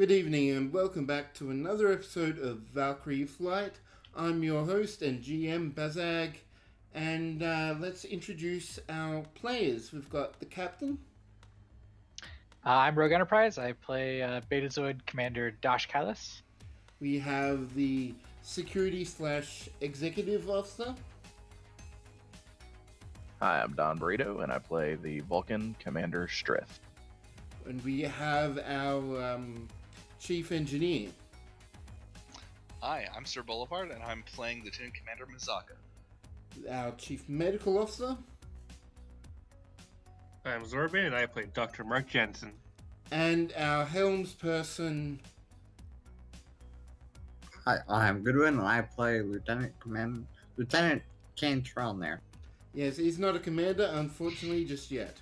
Good evening and welcome back to another episode of Valkyrie Flight. I'm your host and GM Bazag, and let's introduce our players. We've got the captain. I'm Rogue Enterprise. I play Betazoid Commander Dash Kalis. We have the security/executive officer. Hi, I'm Don Burrito, and I play the Vulcan Commander Strith. And we have our chief engineer. Hi, I'm Sir Boulevard, and I'm playing Lieutenant Commander Mizaka. Our chief medical officer. I'm Zorban, and I play Dr. Mark Jensen. And our helms person. Hi, I'm Goodwin, and I play Lieutenant Cantrell there. Yes, he's not a commander, unfortunately, just yet.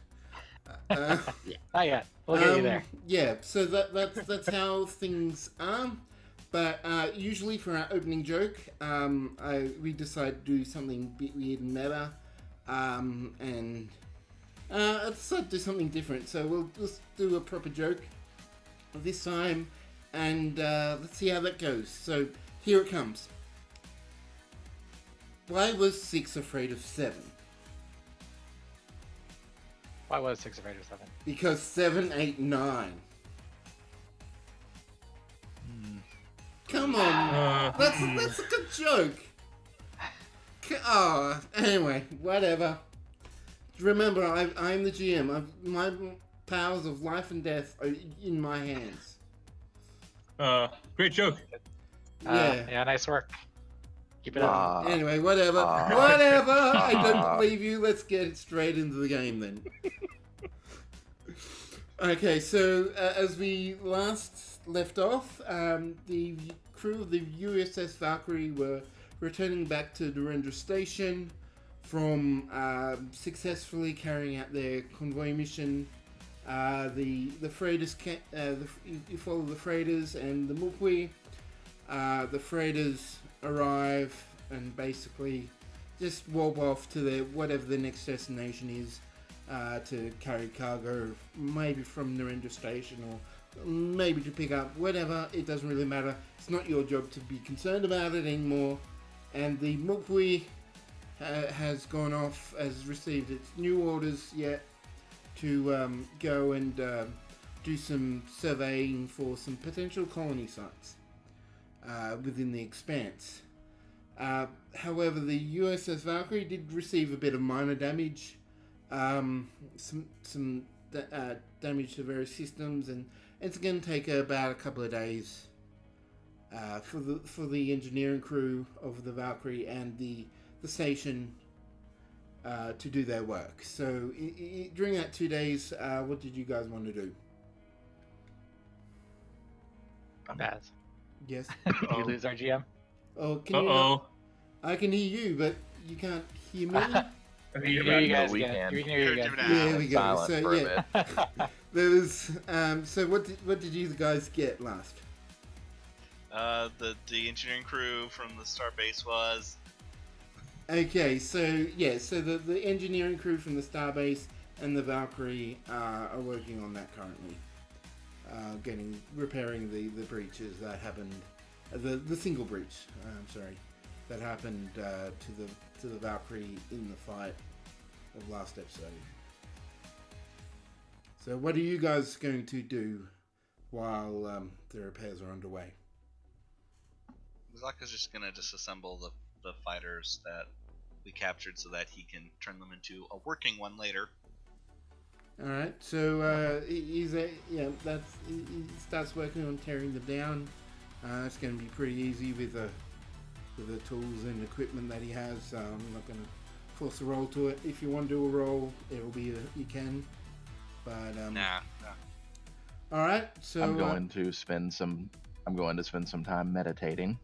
Not yet. We'll get you there. Yeah, so that's how things are. But usually for our opening joke, we decide to do something a bit weird and meta. And I decided to do something different. So we'll just do a proper joke this time. And let's see how that goes. So here it comes. Why was 6 afraid of 7? Why was 6 afraid of 7? Because 7, 8, 9. Come on, that's a good joke. Oh, anyway, whatever. Remember, I'm the GM. My powers of life and death are in my hands. Great joke. Yeah. Nice work. Keep it up. Anyway, whatever. Whatever. I don't believe you. Let's get straight into the game then. Okay, so as we last left off, the crew of the USS Valkyrie were returning back to Narendra Station from successfully carrying out their convoy mission. The freighters, you follow the freighters and the Mukwi. The freighters arrive and basically just warp off to their whatever the next destination is, to carry cargo, maybe from Narendra Station or maybe to pick up whatever. It doesn't really matter. It's not your job to be concerned about it anymore. And the Mukwi has gone off, has received its new orders yet to go and do some surveying for some potential colony sites within the Expanse. However, the USS Valkyrie did receive a bit of minor damage, some damage to various systems, and it's going to take about a couple of days for the engineering crew of the Valkyrie and the station to do their work. So during that 2 days, what did you guys want to do? Baz. Yes. Did you lose our GM? Oh, can you not? I can hear you, but you can't hear me. You guys we can. can. We can hear you again. There we go. Silent So for a yeah, bit. there was. So what did you guys get last? The engineering crew from the starbase was... Okay, so yeah, so the engineering crew from the starbase and the Valkyrie are working on that currently, repairing the breaches that happened, the single breach. That happened to the Valkyrie in the fight of last episode. So what are you guys going to do while the repairs are underway? Mizaka's just gonna disassemble the fighters that we captured so that he can turn them into a working one later. All right, so he starts working on tearing them down. It's going to be pretty easy with the tools and equipment that he has. I'm not going to force a roll to it. If you want to do a roll, it'll be you can. But Nah. all right, so I'm going to spend some time meditating.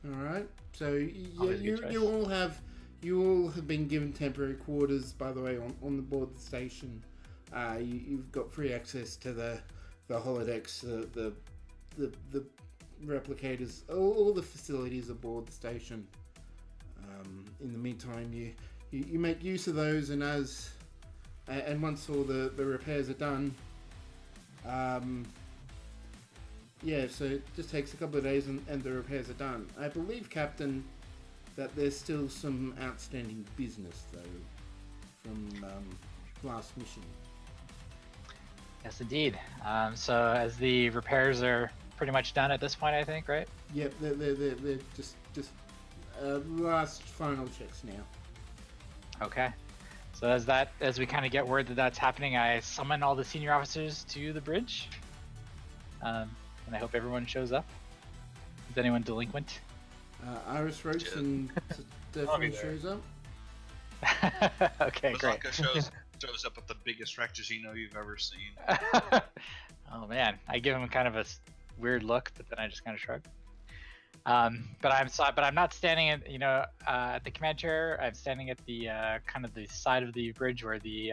all right, so you choice. all have been given temporary quarters. By the way, on the board the station, you've got free access to the holodecks, the replicators, all the facilities aboard the station. In the meantime, you make use of those, and once all the repairs are done, Yeah, so it just takes a couple of days and the repairs are done. I believe, Captain, that there's still some outstanding business, though, from last mission. Yes, indeed. So as the repairs are pretty much done at this point, I think, right? Yep, they're just last final checks now. Okay. So as we kind of get word that that's happening, I summon all the senior officers to the bridge. And I hope everyone shows up. Is anyone delinquent? Iris Rosen definitely shows up. Okay, great. Mazaka shows up with the biggest rectagino you've ever seen. Oh man, I give him kind of a weird look, but then I just kind of shrug. But I'm not standing at the command chair. I'm standing at the kind of the side of the bridge where the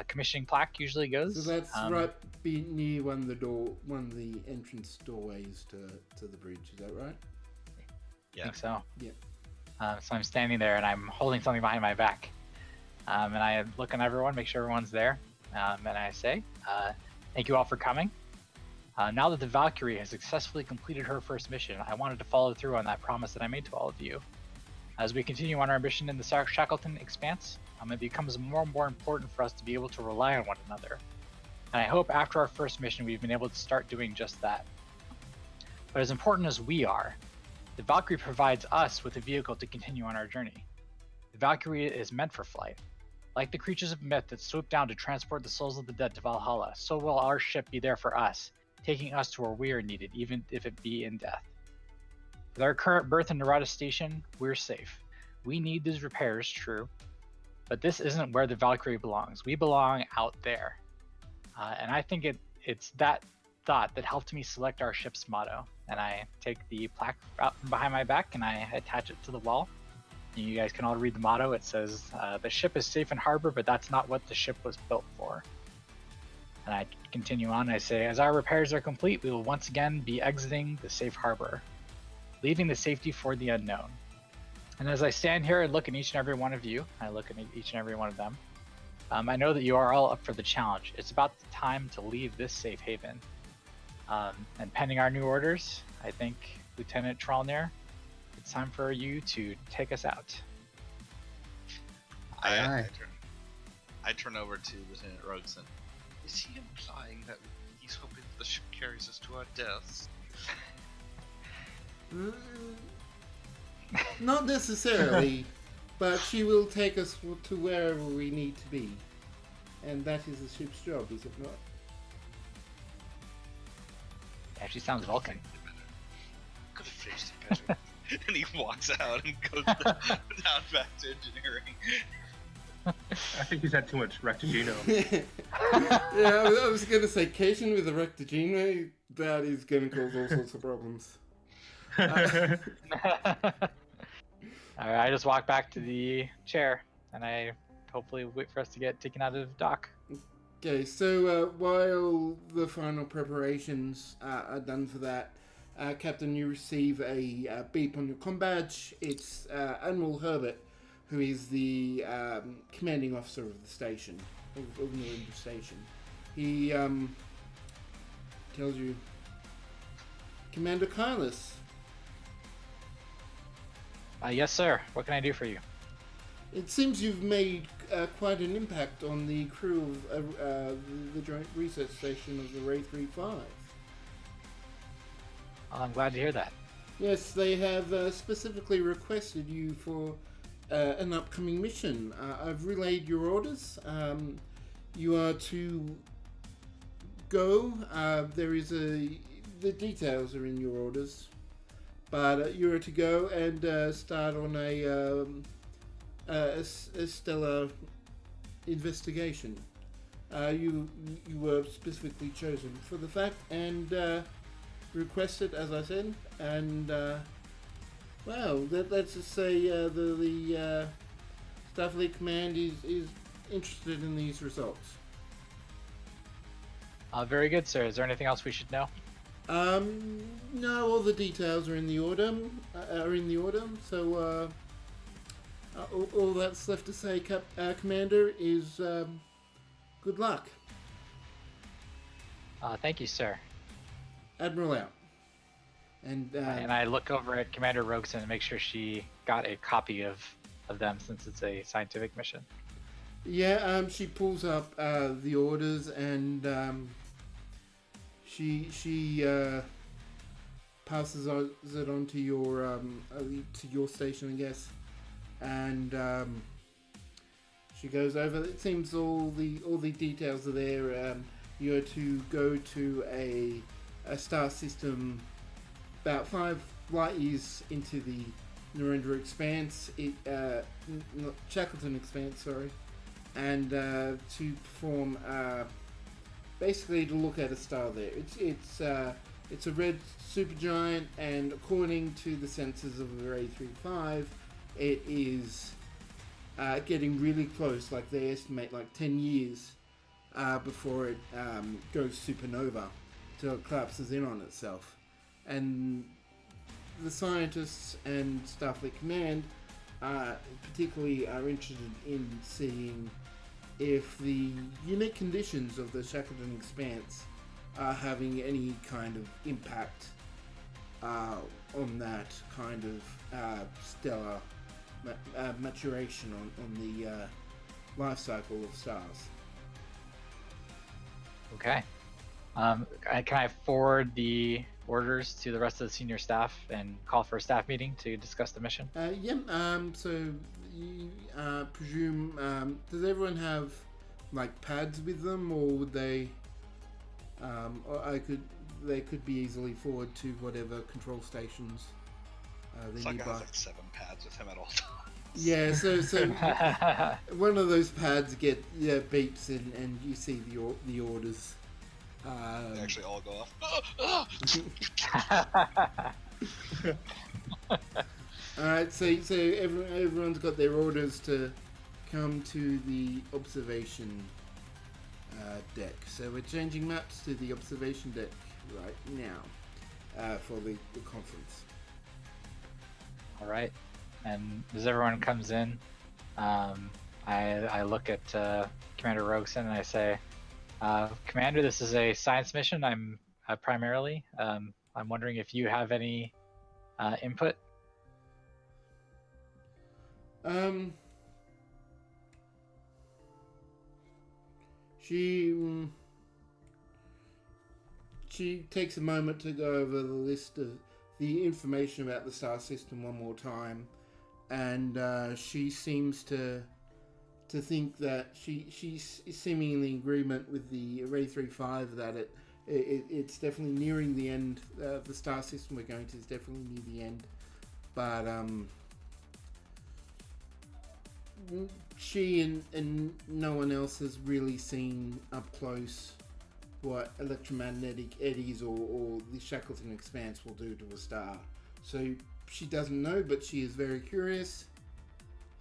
commissioning plaque usually goes. So that's right near one of the entrance doorways to the bridge. Is that right? I think so. Yeah. So I'm standing there and I'm holding something behind my back. And I look at everyone, make sure everyone's there. And I say, thank you all for coming. Now that the Valkyrie has successfully completed her first mission, I wanted to follow through on that promise that I made to all of you. As we continue on our mission in the Shackleton Expanse, it becomes more and more important for us to be able to rely on one another. And I hope after our first mission, we've been able to start doing just that. But as important as we are, the Valkyrie provides us with a vehicle to continue on our journey. The Valkyrie is meant for flight. Like the creatures of myth that swoop down to transport the souls of the dead to Valhalla, so will our ship be there for us, taking us to where we are needed, even if it be in death. With our current berth in Narada Station, we're safe. We need these repairs, true, but this isn't where the Valkyrie belongs. We belong out there. And I think it's that thought that helped me select our ship's motto. And I take the plaque out from behind my back and I attach it to the wall. And you guys can all read the motto. It says, the ship is safe in harbor, but that's not what the ship was built for. And I continue on. I say, as our repairs are complete, we will once again be exiting the safe harbor, leaving the safety for the unknown. And as I stand here and look at each and every one of you, I look at each and every one of them, I know that you are all up for the challenge. It's about the time to leave this safe haven. And pending our new orders, I think, Lieutenant Trallnir, it's time for you to take us out. Aye. I turn over to Lieutenant Rogeson. Is he implying that he's hoping that the ship carries us to our deaths? Not necessarily, but she will take us to wherever we need to be. And that is the ship's job, is it not? Yeah, she sounds Vulcan. Could have phrased it better. And he walks out and goes down back to engineering. I think he's had too much Rectagino. Yeah, I was going to say, Cation with a Rectagino, that is going to cause all sorts of problems. Alright, I just walk back to the chair and I hopefully wait for us to get taken out of dock. Okay, so while the final preparations are done for that, Captain, you receive a beep on your comm badge. It's Admiral Herbert, who is the commanding officer of the station, of Narendra Station. He tells you, Commander Kylus. Yes, sir. What can I do for you? It seems you've made quite an impact on the crew of the Joint Research Station of the Ray 35. I'm glad to hear that. Yes, they have specifically requested you for an upcoming mission. I've relayed your orders. You are to go. The details are in your orders, but you are to go and start on a stellar investigation. You were specifically chosen for the fact and requested, as I said, and well, let's just say the Starfleet Command is interested in these results. Very good, sir. Is there anything else we should know? No, all the details are in the order. So all that's left to say, Commander, is good luck. Thank you, sir. Admiral out. And I look over at Commander Rogeson and make sure she got a copy of them since it's a scientific mission. yeah, she pulls up the orders and she passes it on to your station, I guess, and she goes over. It seems all the details are there. You are to go to a star system about 5 light years into the Narendra Expanse, not Shackleton Expanse, sorry, and to perform basically to look at a star there. It's a red supergiant, and according to the sensors of the Array 35, it is getting really close. Like they estimate, like 10 years before it goes supernova, till it collapses in on itself. And the scientists and staff at command particularly are interested in seeing if the unique conditions of the Shackleton Expanse are having any kind of impact on that kind of stellar maturation on the life cycle of stars. Okay. Can I forward the orders to the rest of the senior staff and call for a staff meeting to discuss the mission? So you presume, does everyone have like pads with them, or would they, or they could be easily forwarded to whatever control stations It's they like I nearby. has like 7 pads with him at all times. Yeah, so one of those pads beeps and you see the orders. They actually all go off. Alright, so everyone's got their orders to come to the observation deck. So we're changing maps to the observation deck right now for the conference. All right. And as everyone comes in, I look at Commander Rogeson and I say, Commander, this is a science mission. I'm primarily. I'm wondering if you have any input. She takes a moment to go over the list of the information about the star system one more time, and she seems to think that she's seemingly in agreement with the Array 35 that it's definitely nearing the end. The star system we're going to is definitely near the end, but she and no one else has really seen up close what electromagnetic eddies or the Shackleton Expanse will do to a star. So she doesn't know, but she is very curious,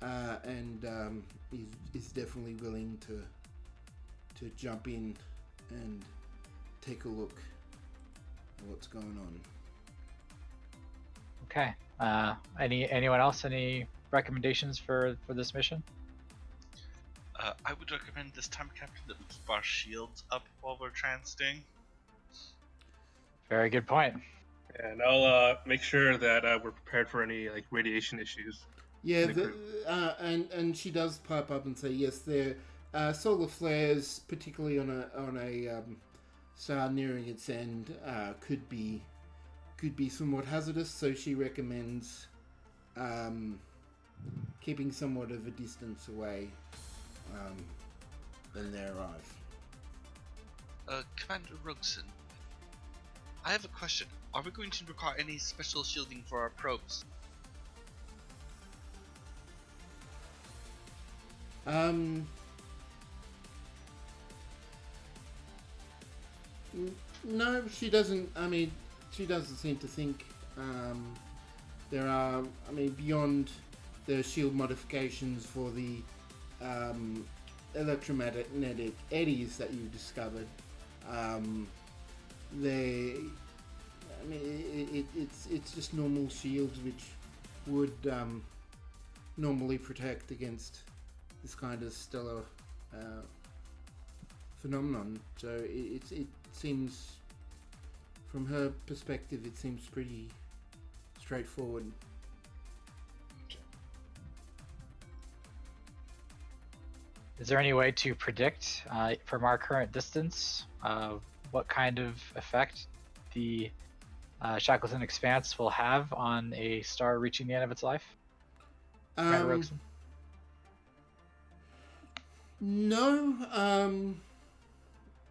and is definitely willing to jump in and take a look at what's going on. Okay. Anyone else? Any recommendations for this mission? I would recommend this time, Captain, that we keep our shields up while we're transiting. Very good point. And I'll make sure that we're prepared for any like radiation issues. Yeah, and she does pipe up and say yes, there solar flares, particularly on a star nearing its end, could be somewhat hazardous. So she recommends keeping somewhat of a distance away when they arrive. Commander Rogeson, I have a question. Are we going to require any special shielding for our probes? No, she doesn't. I mean, she doesn't seem to think there are. I mean, beyond the shield modifications for the electromagnetic eddies that you discovered, it's just normal shields which would normally protect against this kind of stellar phenomenon. So it seems, from her perspective, it seems pretty straightforward. Is there any way to predict from our current distance what kind of effect the Shackleton Expanse will have on a star reaching the end of its life? Commander Roxon? No.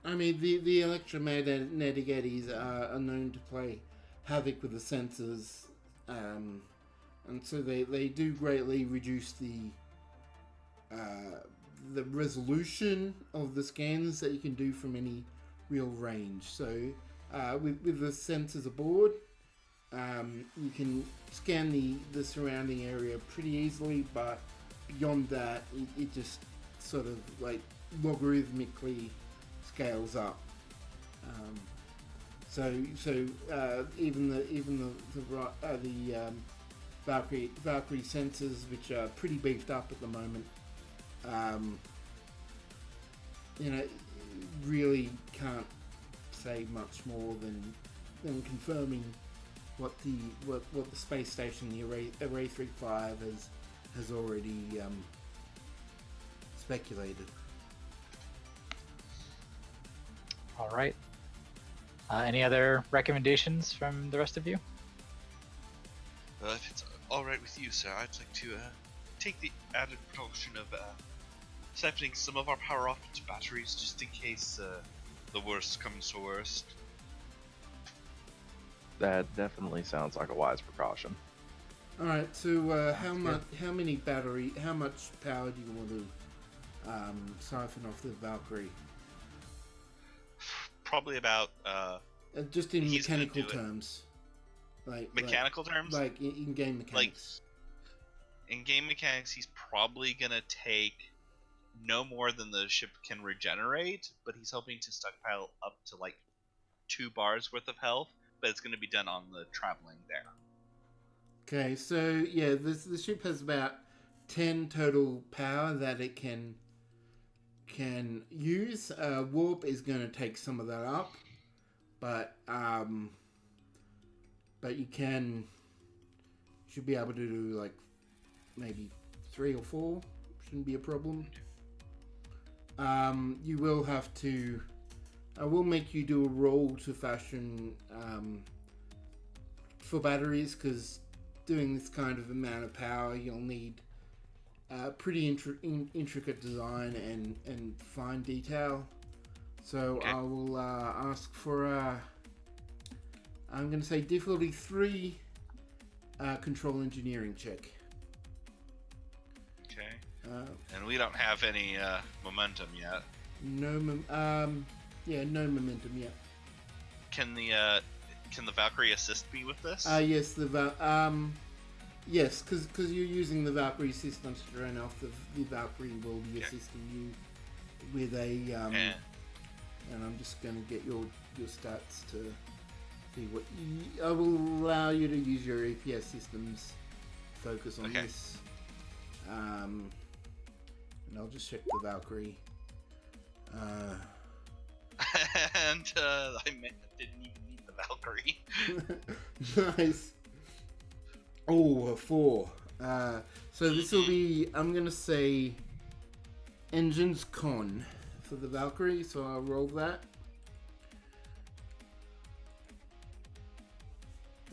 I mean, the electromagnetic eddies are known to play havoc with the sensors, and so they do greatly reduce the resolution of the scans that you can do from any real range. So with the sensors aboard, you can scan the surrounding area pretty easily, but beyond that, it just sort of like logarithmically scales up. So even the Valkyrie sensors, which are pretty beefed up at the moment, really can't say much more than confirming what the space station, the Array 35 has already speculated. All right. Any other recommendations from the rest of you? If it's all right with you, sir, I'd like to take the added precaution of siphoning some of our power off into batteries, just in case the worst comes to worst. That definitely sounds like a wise precaution. All right. So how much power do you want to siphon off the Valkyrie? Probably about Just in he's gonna mechanical do it. terms. Mechanical terms? Like in-game mechanics. In game mechanics, he's probably gonna take no more than the ship can regenerate, but he's hoping to stockpile up to like 2 bars worth of health, but it's gonna be done on the traveling there. Okay, so yeah, the ship has about 10 total power that it can use. Warp is going to take some of that up, but you should be able to do like maybe 3 or 4. Shouldn't be a problem. You will have to. I will make you do a roll to fashion for batteries, because doing this kind of amount of power, you'll need pretty intricate design and fine detail. So okay. I will ask for I'm going to say difficulty 3 control engineering check. Okay. And we don't have any momentum yet. No momentum yet. Can the Valkyrie assist me with this? Yes, yes, because you're using the Valkyrie system to drain off, the Valkyrie will be assisting you with a and I'm just going to get your stats to see what I will allow you to use your EPS systems focus on this. And I'll just check the Valkyrie. And I didn't even need the Valkyrie. Nice. Oh, a 4. So this will be, I'm going to say, Engines Con for the Valkyrie, so I'll roll that.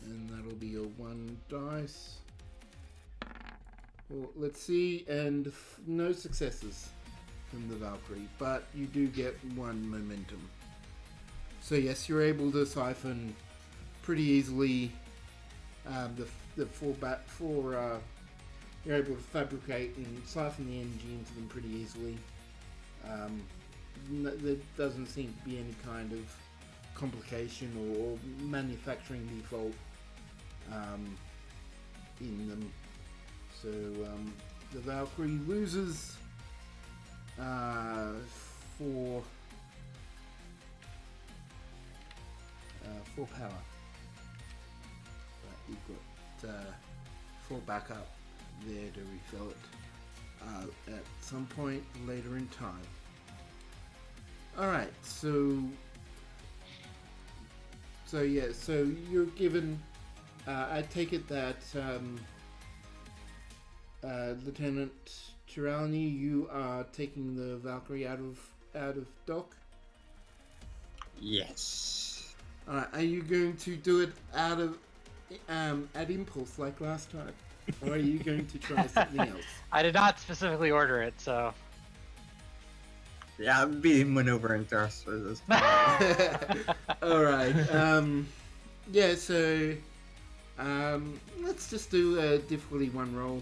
And that'll be your 1 dice. Well, let's see, and no successes from the Valkyrie, but you do get 1 momentum. So yes, you're able to siphon pretty easily you're able to fabricate and siphon the energy into them pretty easily. There doesn't seem to be any kind of complication or manufacturing default in them. So the Valkyrie loses 4 power. But you've got 4 backup there to refill it at some point later in time. So yeah, so you're given. I take it that Lieutenant Tiralny, you are taking the Valkyrie out of dock. Yes. Alright, are you going to do it out of at impulse like last time, or are you going to try something else? I did not specifically order it, so. Yeah, I'll be maneuvering thrusters this time. Alright, yeah, so let's just do a difficulty 1 roll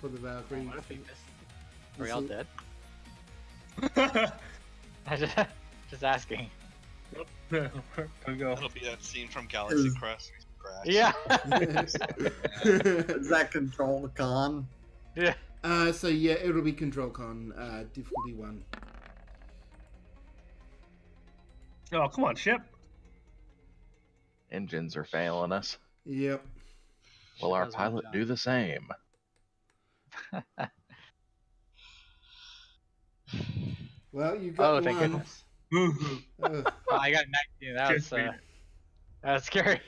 for the Valkyrie. What if we missed? Are we all dead? Just asking. There we go. It'll be that scene from Galaxy Quest. Yeah. Is that control con? Yeah. So yeah, it'll be Control Con, difficulty 1. Oh, come on, ship. Engines are failing us. Yep. Will our does one pilot job. do the same? Well, you got Oh, thank one. goodness. Woohoo. Ugh. Oh, I got 19. That's scary.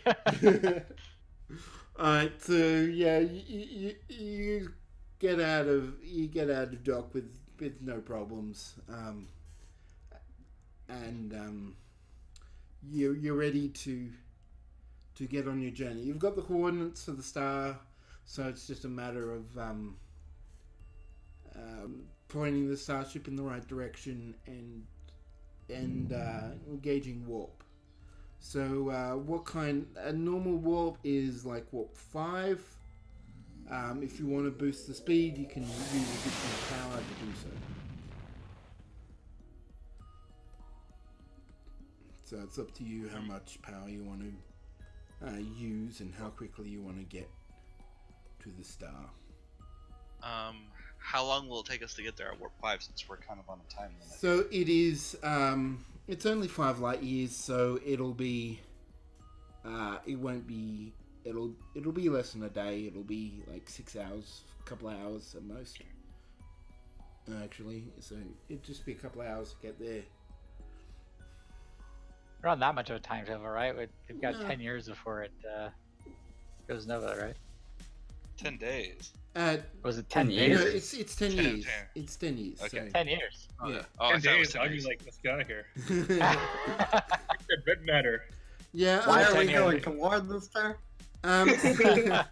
Alright, so yeah, you get out of dock with no problems, and you're ready to get on your journey. You've got the coordinates for the star, so it's just a matter of pointing the starship in the right direction and engaging warp. So what kind? A normal warp is like warp 5. If you want to boost the speed, you can use additional power to do so. So it's up to you how much power you want to use and how quickly you want to get to the star. How long will it take us to get there at warp 5 since we're kind of on a time limit? So it is. It's only 5 light years, so it'll be. It won't be. It'll be less than a day. It'll be like 6 hours, a couple of hours at most. Actually, so it'd just be a couple of hours to get there. We're on that much of a timetable, right? We've got No. 10 years before it goes Nova, right? 10 days. Was it 10 10 days? No, years. it's 10 10, years. 10. It's 10 years. Okay. 10 years. Yeah. Oh, I 10 thought it was days, 10 I'd be days. like, let's get out of here. So, It doesn't matter. yeah. Why are we 10 years. going toward the star? So the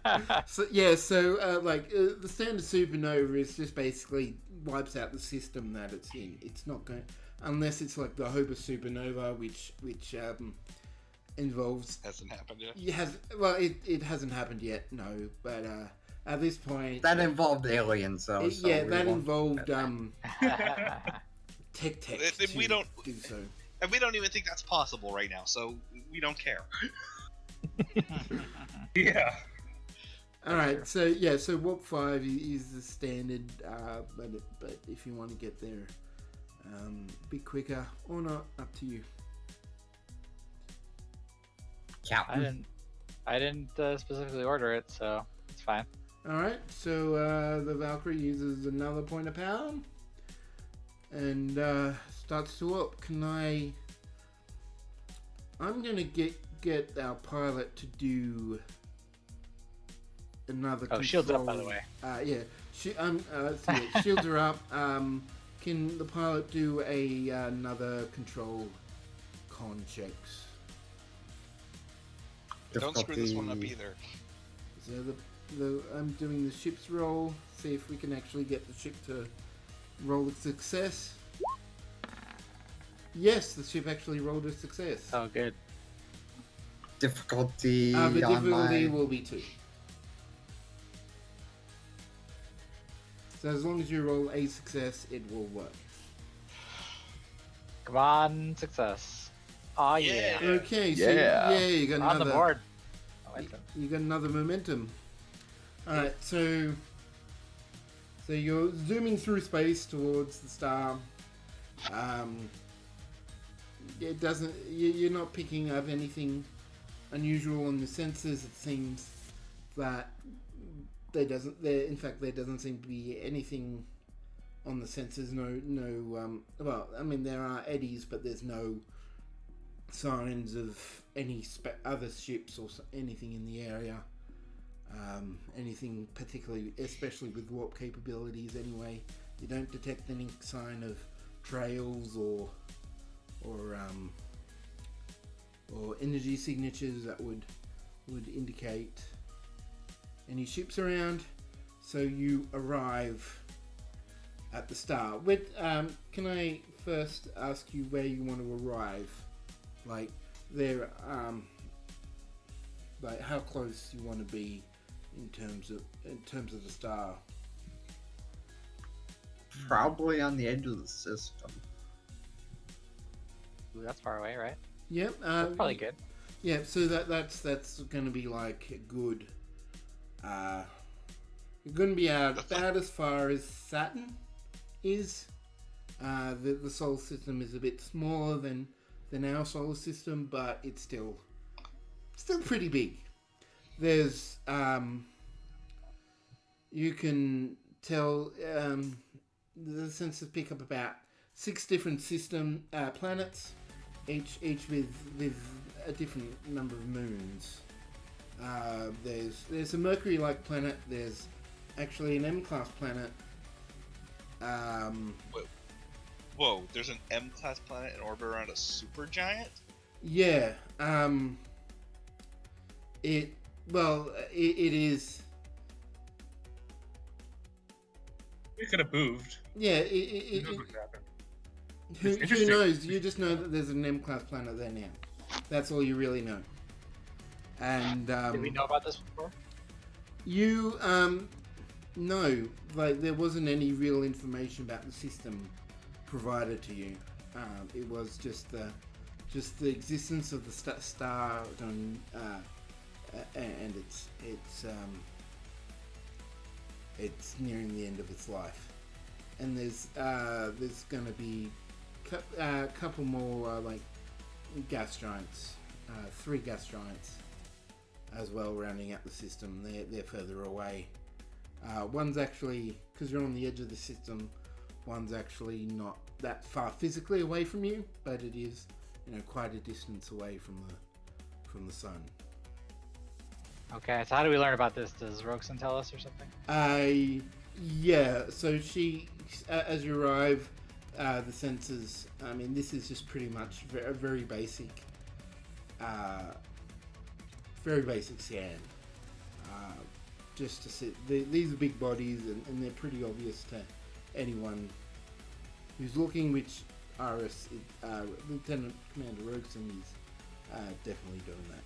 standard supernova is just basically wipes out the system that it's in. It's not going unless it's like the Hoba supernova, which involves. Hasn't happened yet. It hasn't happened yet. No, but at this point, That involved aliens, though. yeah, we that won't- involved tech We to don't- do so. And we don't even think that's possible right now, so we don't care. Yeah. All right, so yeah, so warp 5 is the standard, but if you want to get there a bit quicker or not, up to you. Captain. I didn't specifically order it, so it's fine. All right, so the Valkyrie uses another point of power and starts to warp. I'm gonna get our pilot to do another. Oh, shields up, by the control- way. Yeah, so yeah, shields are up. Can the pilot do another control con checks? Don't screw this one up Difficulty- either. So I'm doing the ship's roll. See if we can actually get the ship to roll a success. Yes, the ship actually rolled a success. Oh, good. Difficulty The on difficulty my... will be 2. So as long as you roll a success, it will work. Come on, success. Oh, yeah. Yeah. Okay, so Yeah. you got On another. the board. Momentum. You got another momentum. All right, so you're zooming through space towards the star. It doesn't. You're not picking up anything unusual on the sensors. It seems that there doesn't seem to be anything on the sensors. No. Well, I mean there are eddies, but there's no signs of any other ships or anything in the area. Anything particularly, especially with warp capabilities anyway. You don't detect any sign of trails or energy signatures that would indicate any ships around. So you arrive at the star. Can I first ask you where you want to arrive? Like there, like how close you want to be in terms of the star. Probably on the edge of the system. Ooh, that's far away, right? Yep. That's probably good. Yeah. So that's going to be like a good. You're going to be about as far as Saturn is. The solar system is a bit smaller than our solar system, but it's still pretty big. There's you can tell the sensors pick up about 6 different system planets, each with a different number of moons. There's a Mercury-like planet. There's actually an M-class planet. Whoa, there's an M-class planet in orbit around a supergiant? Yeah. It is. It could have moved. Yeah. Who knows what happened? Who interesting. knows? You just know that there's an M-class planet there now. That's all you really know. And Did we know about this before? you no, like there wasn't any real information about the system provided to you. It was just the existence of the star and it's nearing the end of its life. And there's going to be a couple more like gas giants, 3 gas giants as well, rounding out the system. They're further away. One's actually, because you're on the edge of the system, one's actually not that far physically away from you, but it is, quite a distance away from the sun. Okay, so how do we learn about this? Does Roxanne tell us or something? Yeah. So she, as you arrive, the sensors. I mean, this is just pretty much a very basic scan. Just to see, these are big bodies, and they're pretty obvious to anyone who's looking. Which Lieutenant Commander Roxanne is definitely doing that.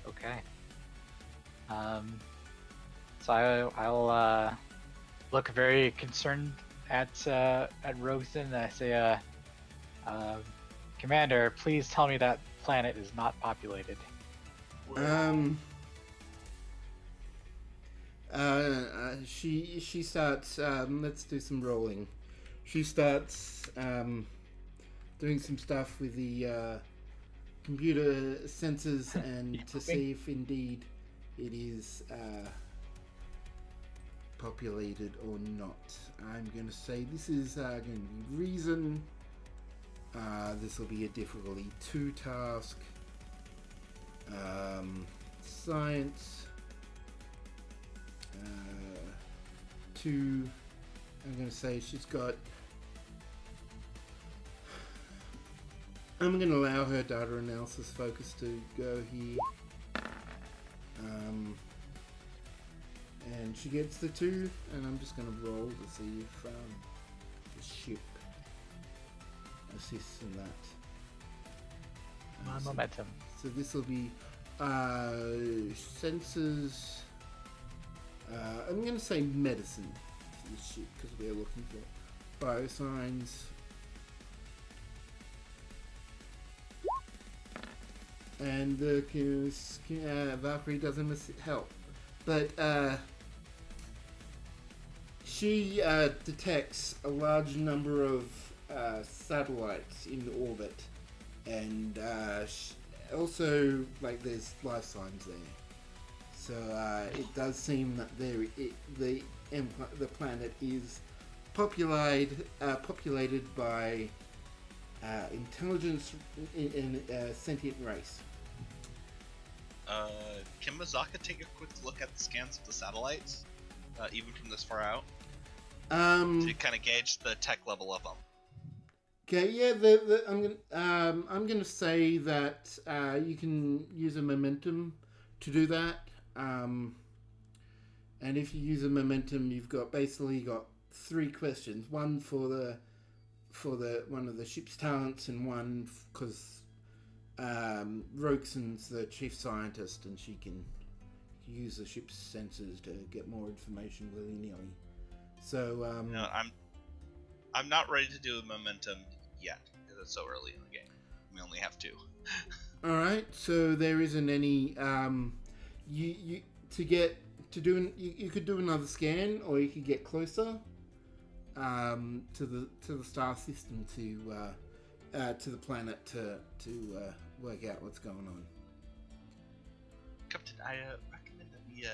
Okay. So I'll look very concerned at Roxanne, and I say, Commander, please tell me that planet is not populated. She starts. Let's do some rolling. She starts doing some stuff with the computer sensors and to see if indeed it is populated or not. I'm going to say this is going to be reason. This will be a difficulty 2 task. Science 2. I'm going to say she's got. I'm going to allow her data analysis focus to go here. And she gets the 2, and I'm just going to roll to see if the ship assists in that. Momentum. So this will be sensors. I'm going to say medicine for this ship because we're looking for biosigns. And the Valkyrie doesn't help, but she detects a large number of satellites in orbit, and also like there's life signs there. So it does seem that the planet is populated by intelligence in sentient race. Can Mazaka take a quick look at the scans of the satellites, even from this far out, to kind of gauge the tech level of them? Okay, yeah, I'm gonna say that you can use a momentum to do that. And if you use a momentum, you've basically got 3 questions: one for the one of the ship's talents, and one because Roxan's the chief scientist, and she can use the ship's sensors to get more information willy-nilly. So No, I'm not ready to do a momentum yet because it's so early in the game. We only have 2. all right, so there isn't any you could do another scan, or you could get closer to the star system to the planet to work out what's going on. Captain, I recommend that we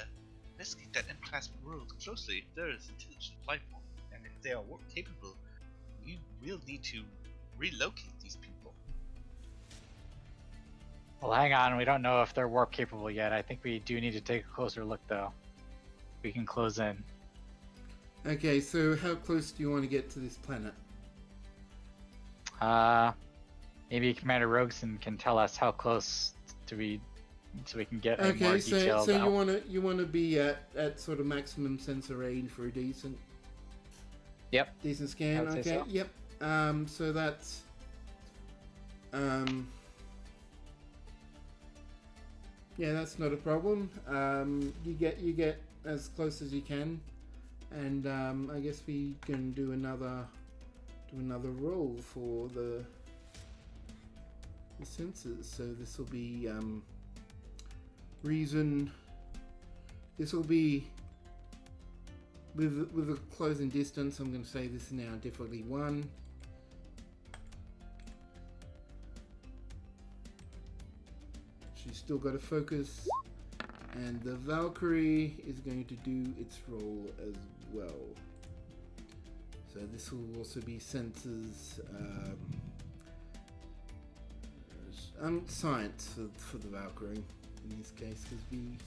investigate that M-class world closely. If there is intelligent life form, and if they are work capable, we will need to relocate these people. Well, hang on. We don't know if they're warp capable yet. I think we do need to take a closer look, though. We can close in. Okay, so how close do you want to get to this planet? Maybe Commander Rogeson can tell us how close so we can get a more Okay, detailed. so you wanna be at sort of maximum sensor range for a decent scan. I would say Okay, so. yep. So that's yeah, that's not a problem. You get as close as you can, and I guess we can do another roll for the sensors. So this will be reason. This will be with a closing distance. I'm going to say this is now difficulty 1. She's still got to focus, and the Valkyrie is going to do its roll as well. So this will also be sensors, science for the Valkyrie in this case, because we.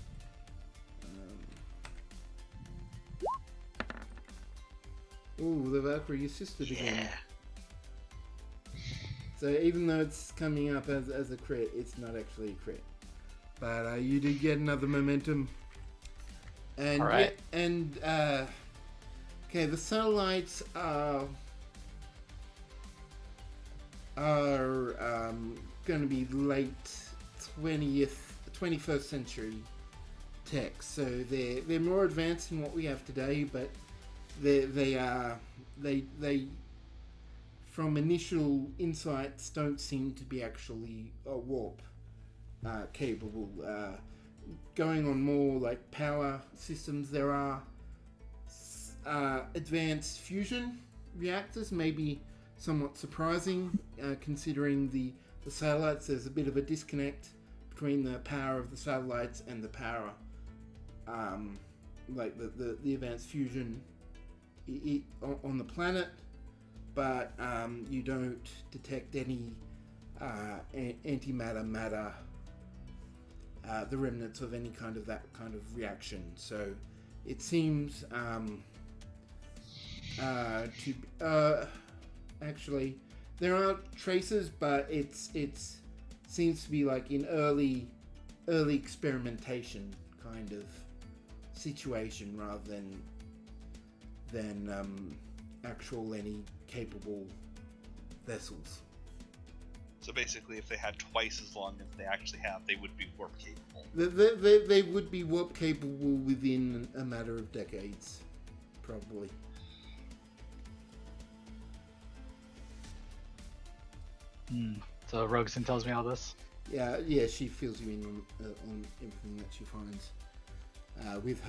Oh, the Valkyrie assisted again. So even though it's coming up as a crit, it's not actually a crit. But you did get another momentum. And all right. Okay, the satellites are going to be late 21st century tech. So they're more advanced than what we have today, but they from initial insights don't seem to be actually warp capable. Going on more like power systems, there are advanced fusion reactors, maybe somewhat surprising considering the satellites. There's a bit of a disconnect between the power of the satellites and the power like the advanced fusion on the planet, but you don't detect any antimatter matter, the remnants of any kind of that kind of reaction. So it seems actually there are traces, but it seems to be like in early experimentation kind of situation rather than actual any capable vessels. So basically, if they had twice as long as they actually have, they would be warp capable. They would be warp capable within a matter of decades, probably. So Rogeson tells me all this. Yeah, she fills you in on everything that she finds. With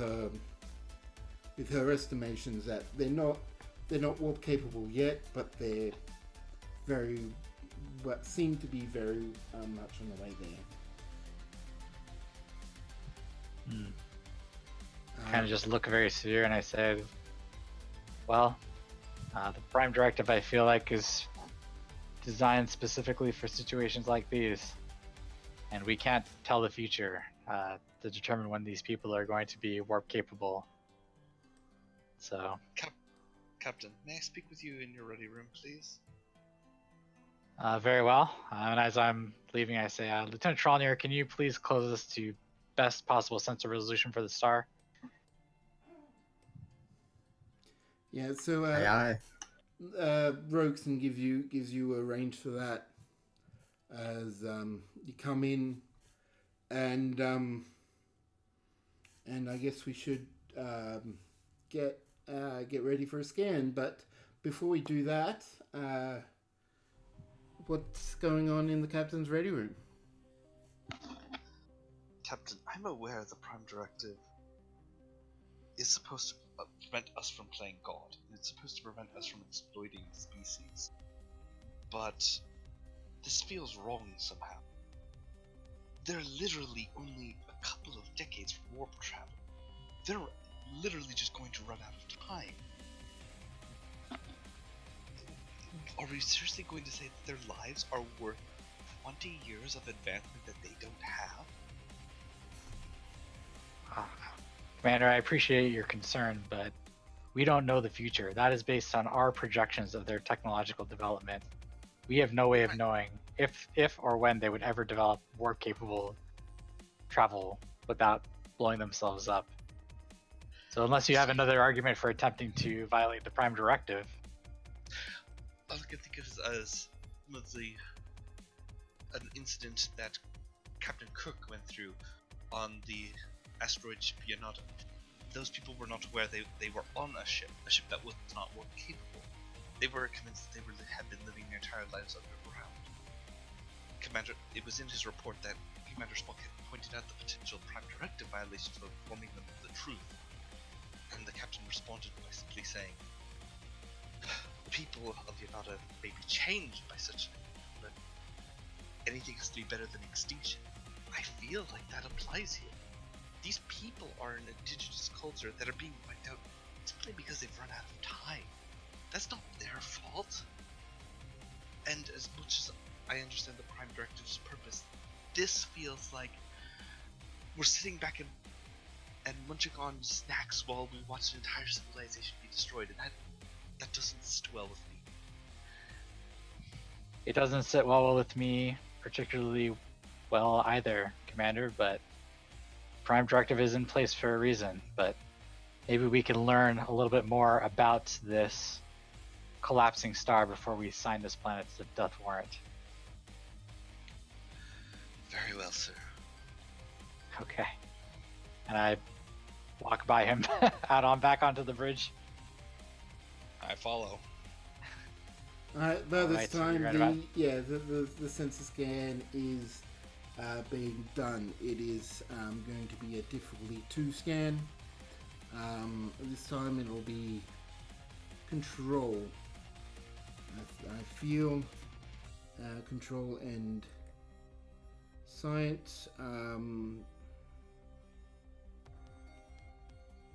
her estimations that they're not warp capable yet, but they're seem to be very much on the way there. Kind of just look very severe, and I said, well, the prime directive I feel like is designed specifically for situations like these, and we can't tell the future to determine when these people are going to be warp capable. So, Captain, may I speak with you in your ready room, please? very well. And as I'm leaving, I say, Lieutenant Tronier, can you please close this to best possible sensor resolution for the star? Yeah, so Aye, aye. Roxon gives you a range for that as you come in, and I guess we should get ready for a scan. But before we do that, what's going on in the captain's ready room? Captain, I'm aware the Prime Directive is supposed to prevent us from playing God, and it's supposed to prevent us from exploiting the species. But this feels wrong somehow. They're literally only a couple of decades from warp travel. They're literally just going to run out of time. Are we seriously going to say that their lives are worth 20 years of advancement that they don't have? Commander, I appreciate your concern, but we don't know the future. That is based on our projections of their technological development. We have no way of knowing if or when they would ever develop warp-capable travel without blowing themselves up. So unless you have another argument for attempting to violate the Prime Directive... All I can think of as an incident that Captain Cook went through on the asteroid ship Yanada. Those people were not aware they were on a ship that was not warp capable. They were convinced that they had been living their entire lives underground. Commander, it was in his report that Commander Spock had pointed out the potential Prime Directive violations for informing them of the truth, and the captain responded by simply saying, "The people of Yanada may be changed by such things, but anything has to be better than extinction." I feel like that applies here. These people are an indigenous culture that are being wiped out simply because they've run out of time. That's not their fault. And as much as I understand the Prime Directive's purpose, this feels like we're sitting back and munching on snacks while we watch an entire civilization be destroyed, and that doesn't sit well with me. It doesn't sit well with me particularly well either, Commander, but Prime Directive is in place for a reason. But maybe we can learn a little bit more about this collapsing star before we sign this planet's death warrant. Very well, sir. Okay. And I walk by him back onto the bridge. I follow. Alright, by this Alright, so time, you're right the sensor scan is being done. It is going to be a difficulty 2 scan. This time it will be control. I feel control and science.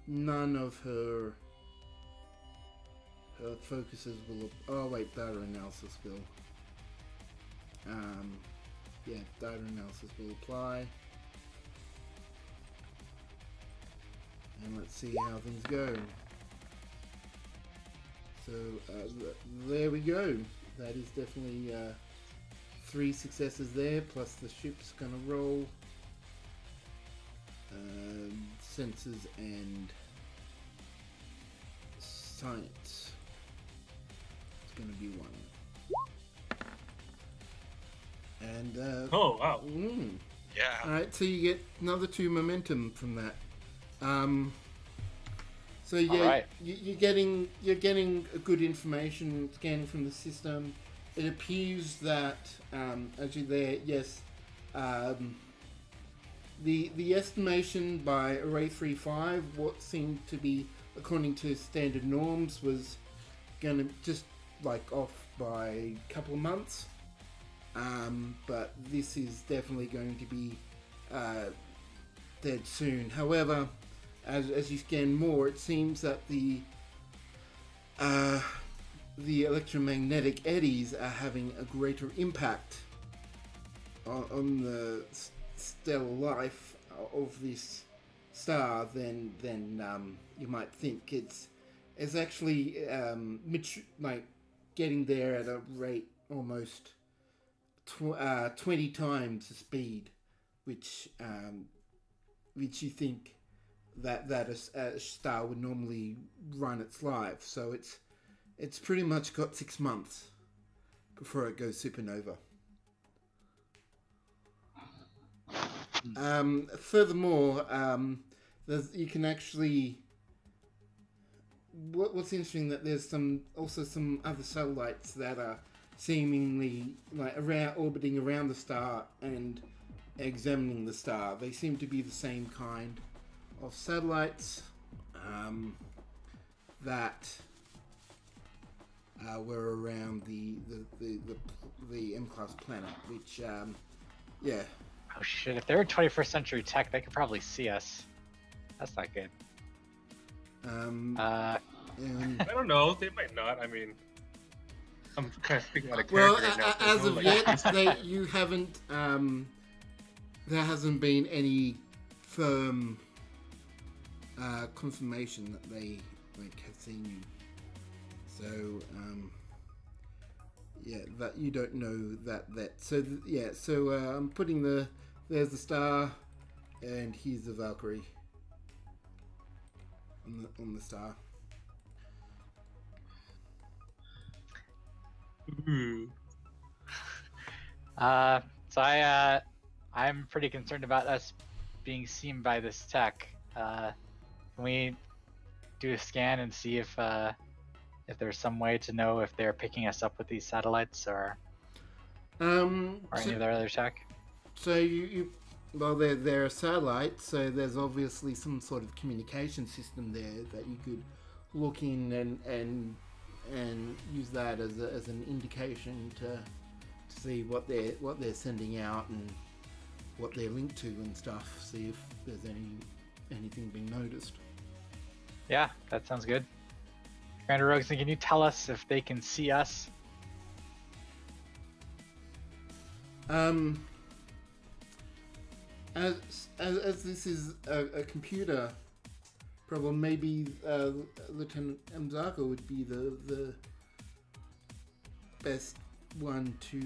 None of her focuses will. Oh wait, data analysis will. Yeah, data analysis will apply. And let's see how things go. So there we go. That is definitely 3 successes there, plus the ship's gonna roll. Sensors and science. It's gonna be 1. And Oh, wow. Yeah. Alright, so you get another 2 momentum from that. So yeah, Alright. you're getting a good information scanning from the system. It appears that actually there, yes, the estimation by Array 3.5, what seemed to be according to standard norms, was going to just like off by a couple of months. But this is definitely going to be dead soon. However, as you scan more, it seems that the the electromagnetic eddies are having a greater impact on the stellar life of this star than you might think. It's actually like getting there at a rate almost 20 times the speed, which you think that a star would normally run its life. So it's pretty much got 6 months before it goes supernova. Furthermore, you can actually. What's interesting that there's also some other satellites that are seemingly like orbiting around the star and examining the star. They seem to be the same kind of satellites that were around the M-class planet, which yeah. Oh shit! If they're in 21st century tech, they could probably see us. That's not good. I don't know. They might not. I mean, I'm kind of speaking out of well, character right now. as of yet, you haven't. There hasn't been any firm confirmation that they have seen you. So yeah, that you don't know that. So yeah, so I'm putting there's the star, and here's the Valkyrie on the star. Ooh. So I'm pretty concerned about us being seen by this tech. Can we do a scan and see if there's some way to know if they're picking us up with these satellites or any of their other tech? So well, they're a satellite, so there's obviously some sort of communication system there that you could look in and use that as an indication to see what they're sending out and what they're linked to and stuff. See if there's anything being noticed. Yeah, that sounds good. Commander Rogerson, can you tell us if they can see us? As this is a computer problem, maybe Lieutenant Mzaka would be the best one to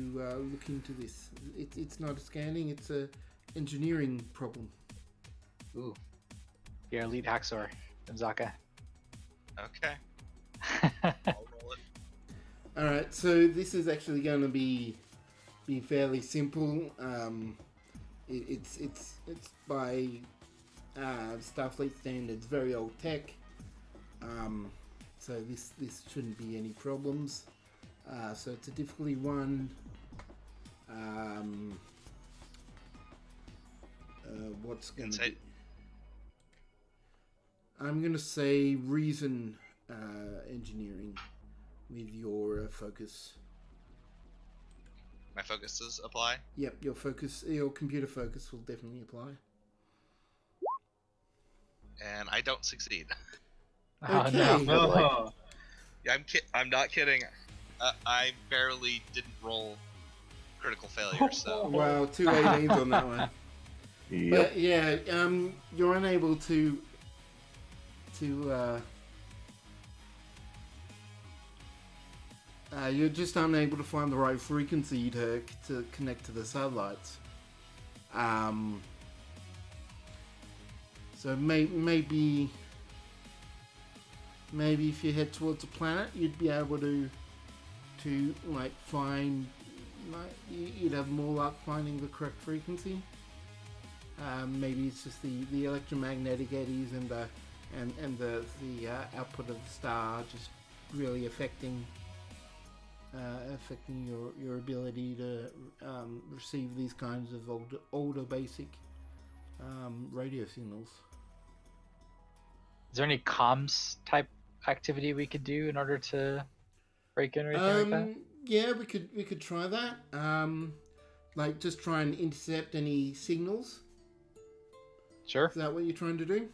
look into this. It's not a scanning; it's a engineering problem. Ooh, you're elite Haxor, Mzaka. Okay. I'll roll it. All right, so this is actually going to be fairly simple. It's by Starfleet standards, very old tech. So this shouldn't be any problems. So it's a difficulty 1. What's going to be? I'm going to say reason engineering with your focus. My focuses apply? Yep, your computer focus will definitely apply. And I don't succeed. Oh Okay. no! Yeah, I'm not kidding. I barely didn't roll critical failure, so... Wow, 2 18s on that one. Yep. But yeah, you're unable to you're just unable to find the right frequency to connect to the satellites. So maybe if you head towards a planet, you'd be able to like find, you'd have more luck finding the correct frequency. Maybe it's just the electromagnetic eddies and the output of the star just really affecting your ability to receive these kinds of older basic radio signals. Is there any comms type activity we could do in order to break in or anything like that? Yeah, we could try that. Like just try and intercept any signals. Sure. Is that what you're trying to do?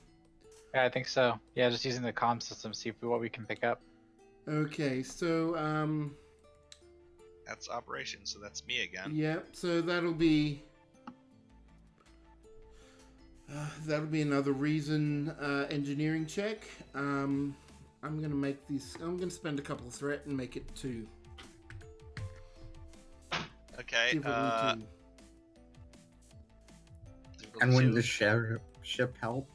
Yeah, I think so. Yeah, just using the comm system, see what we can pick up. Okay, so That's operations, so that's me again. yeah, so that'll be another reason engineering check. I'm gonna make this. I'm gonna spend a couple of threat and make it 2. Okay. Give it me 2. And when the ship help,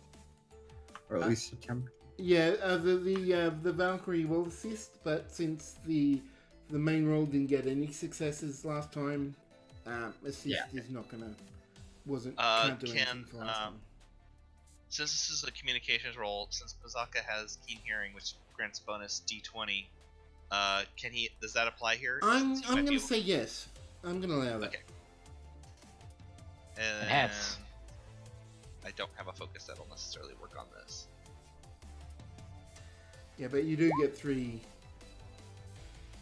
or at least attempt. Yeah, the Valkyrie will assist, but since the main role didn't get any successes last time, assist is not gonna can't do anything for last time. Since this is a communications role, since Mazaka has keen hearing, which grants bonus D20, can he? Does that apply here? I'm gonna say yes. I'm gonna allow that. Okay. And Enhance. I don't have a focus that'll necessarily work on this. Yeah, but you do get 3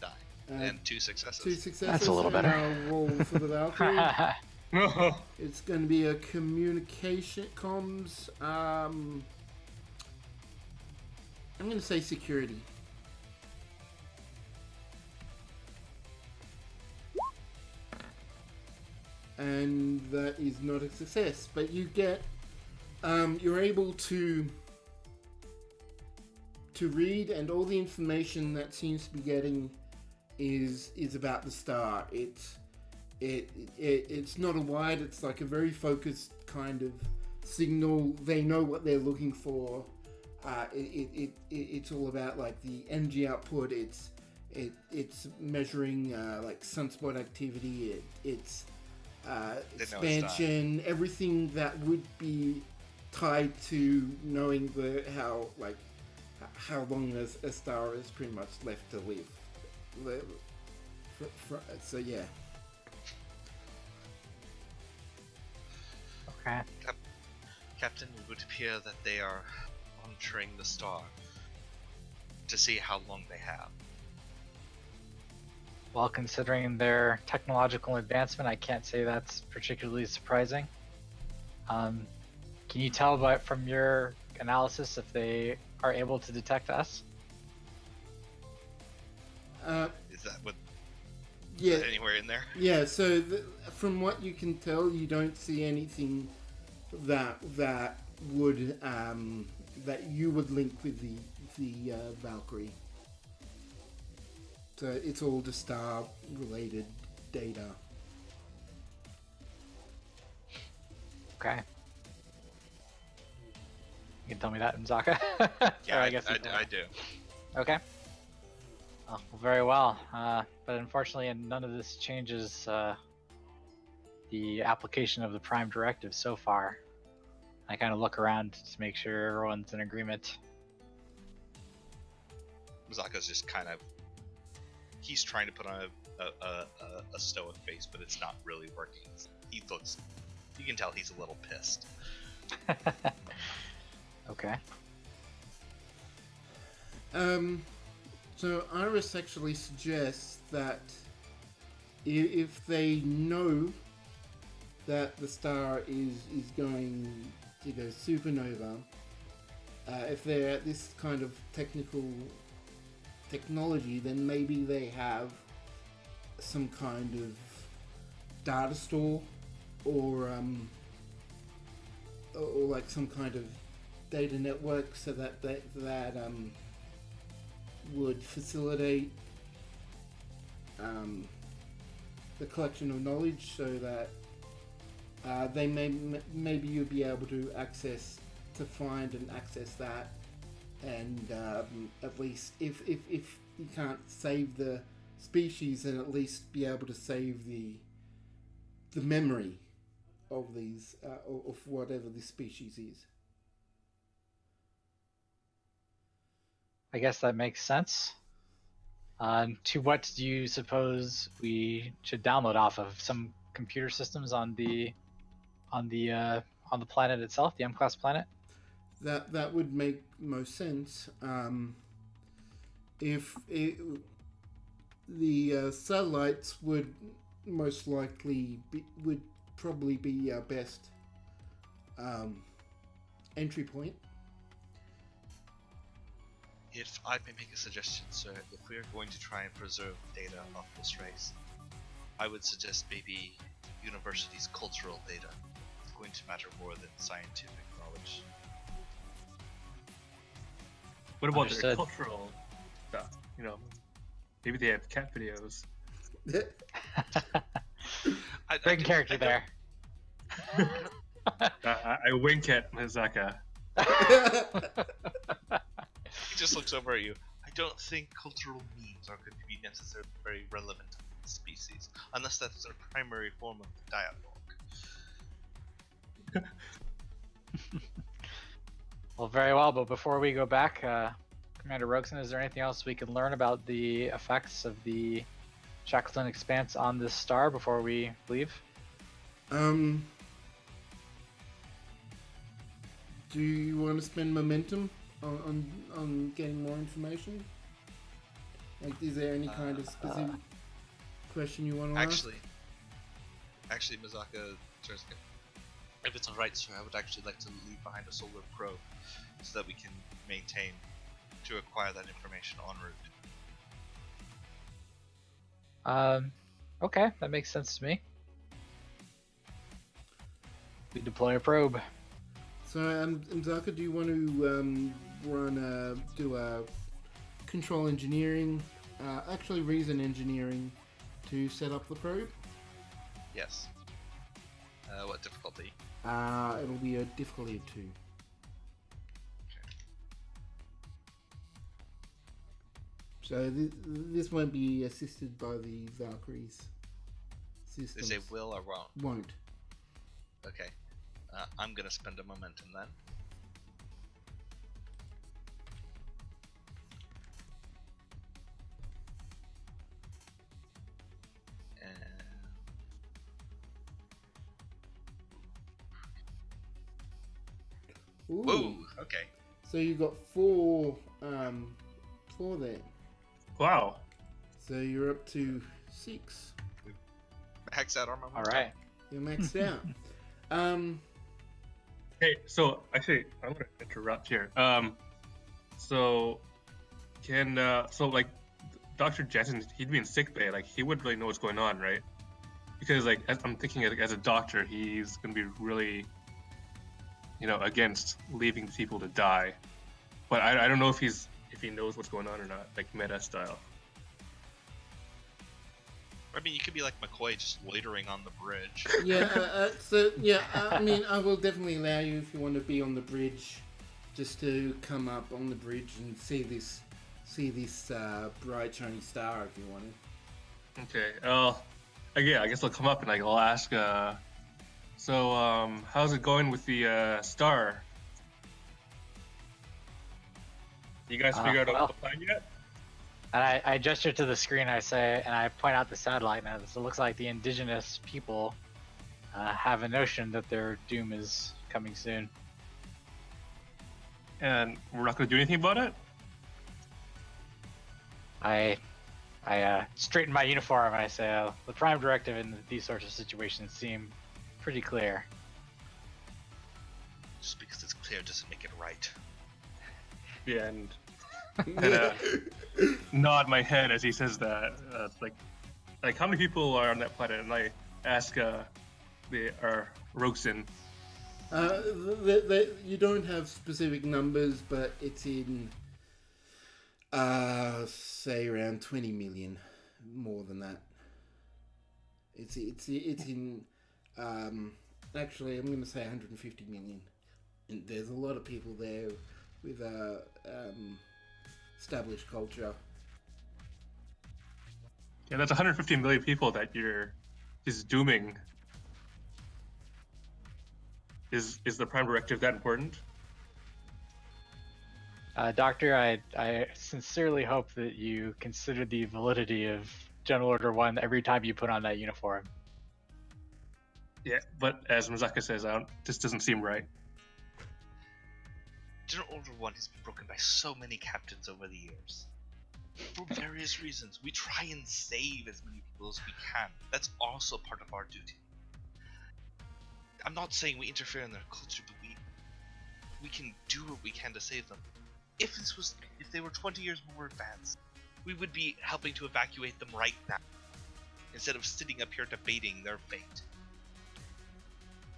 Die. uh, And 2 successes. 2 successes. That's a little and better. I'll roll for the Valkyrie. No. It's going to be a communication comms. I'm going to say security. And that is not a success. But you get, you're able to read, and all the information that seems to be getting is about the star. It's not a wide. It's like a very focused kind of signal. They know what they're looking for. It's all about like the energy output. It's measuring like sunspot activity. It's expansion. Everything that would be tied to knowing how long a star is pretty much left to live. So yeah. Okay. Captain, it would appear that they are monitoring the star to see how long they have. Well, considering their technological advancement, I can't say that's particularly surprising. Can you tell from your analysis if they are able to detect us? Is that what? Yeah. Is that anywhere in there? Yeah. So from what you can tell, you don't see anything that would that you would link with the Valkyrie. So it's all just star related data. Okay. You can tell me that in Zaka? Yeah, Or I you do. can't. Okay. Well, very well. But unfortunately, none of this changes the application of the Prime Directive so far. I kind of look around to make sure everyone's in agreement. Mazaka's just kind of... He's trying to put on a stoic face, but it's not really working. He looks... You can tell he's a little pissed. Okay. So Iris actually suggests that if they know that the star is going to go supernova, if they're at this kind of technology, then maybe they have some kind of data store or like some kind of data network, so that would facilitate the collection of knowledge, so that they maybe you'll be able to find and access that, and at least if you can't save the species, then at least be able to save the memory of these of whatever this species is. I guess that makes sense. To what do you suppose we should download off of? Some computer systems on the planet itself, the M-class planet? That would make most sense. The satellites would most likely probably be our best entry point. If I may make a suggestion, sir, if we are going to try and preserve data of this race, I would suggest maybe university's cultural data. It's going to matter more than scientific knowledge. What about their Understood. cultural stuff? You know, maybe they have cat videos. Great character there. I wink at Mizaka. He just looks over at you. I don't think cultural memes are going to be necessarily very relevant to the species, unless that's their primary form of dialogue. Well, very well, but before we go back, Commander Roxon, is there anything else we can learn about the effects of the Shackleton Expanse on this star before we leave? Do you want to spend momentum on getting more information? Like, is there any kind of specific question you want to ask? Actually, Mizaka, if it's alright, sir, I would actually like to leave behind a solar probe so that we can maintain to acquire that information en route. Okay, that makes sense to me. We deploy a probe. So, Mzaka, do you want to do a control engineering, actually reason engineering, to set up the probe? Yes. What difficulty? It'll be a difficulty of 2. So this won't be assisted by the Valkyrie's systems. They say will or won't? Won't. Okay. I'm gonna spend a momentum then. Ooh. Whoa, okay. So you got 4 there. Wow. So you're up to 6. Max out our momentum. All right. You're maxed out. Hey, so actually, I'm gonna interrupt here. So like Dr. Jensen, he'd be in sick bay. Like, he wouldn't really know what's going on, right? Because like, I'm thinking as a doctor, he's gonna be really, against leaving people to die. But I don't know if he knows what's going on or not, like meta style. I mean, you could be like McCoy, just loitering on the bridge. Yeah. I mean, I will definitely allow you if you want to be on the bridge, just to come up on the bridge and see this bright shiny star if you want to. Okay. Again, I guess I'll come up and I'll ask. So, how's it going with the star? You guys figured out the plan yet? And I gesture to the screen, I say, and I point out the satellite now. So it looks like the indigenous people have a notion that their doom is coming soon. And we're not going to do anything about it? I straighten my uniform and I say, the prime directive in these sorts of situations seem pretty clear. Just because it's clear doesn't make it right. Yeah, and nod my head as he says that. Like how many people are on that planet? And I ask Roxon. You don't have specific numbers, but it's in say around 20 million, more than that. It's in actually I'm going to say 150 million. And there's a lot of people there with established culture. Yeah, that's 150 million people that you're just dooming. Is the prime directive that important? Doctor, I sincerely hope that you consider the validity of General Order 1 every time you put on that uniform. Yeah, but as Mizaka says, this doesn't seem right. General Order 1 has been broken by so many captains over the years. For various reasons, we try and save as many people as we can. That's also part of our duty. I'm not saying we interfere in their culture, but we can do what we can to save them. if they were 20 years more advanced, we would be helping to evacuate them right now, instead of sitting up here debating their fate.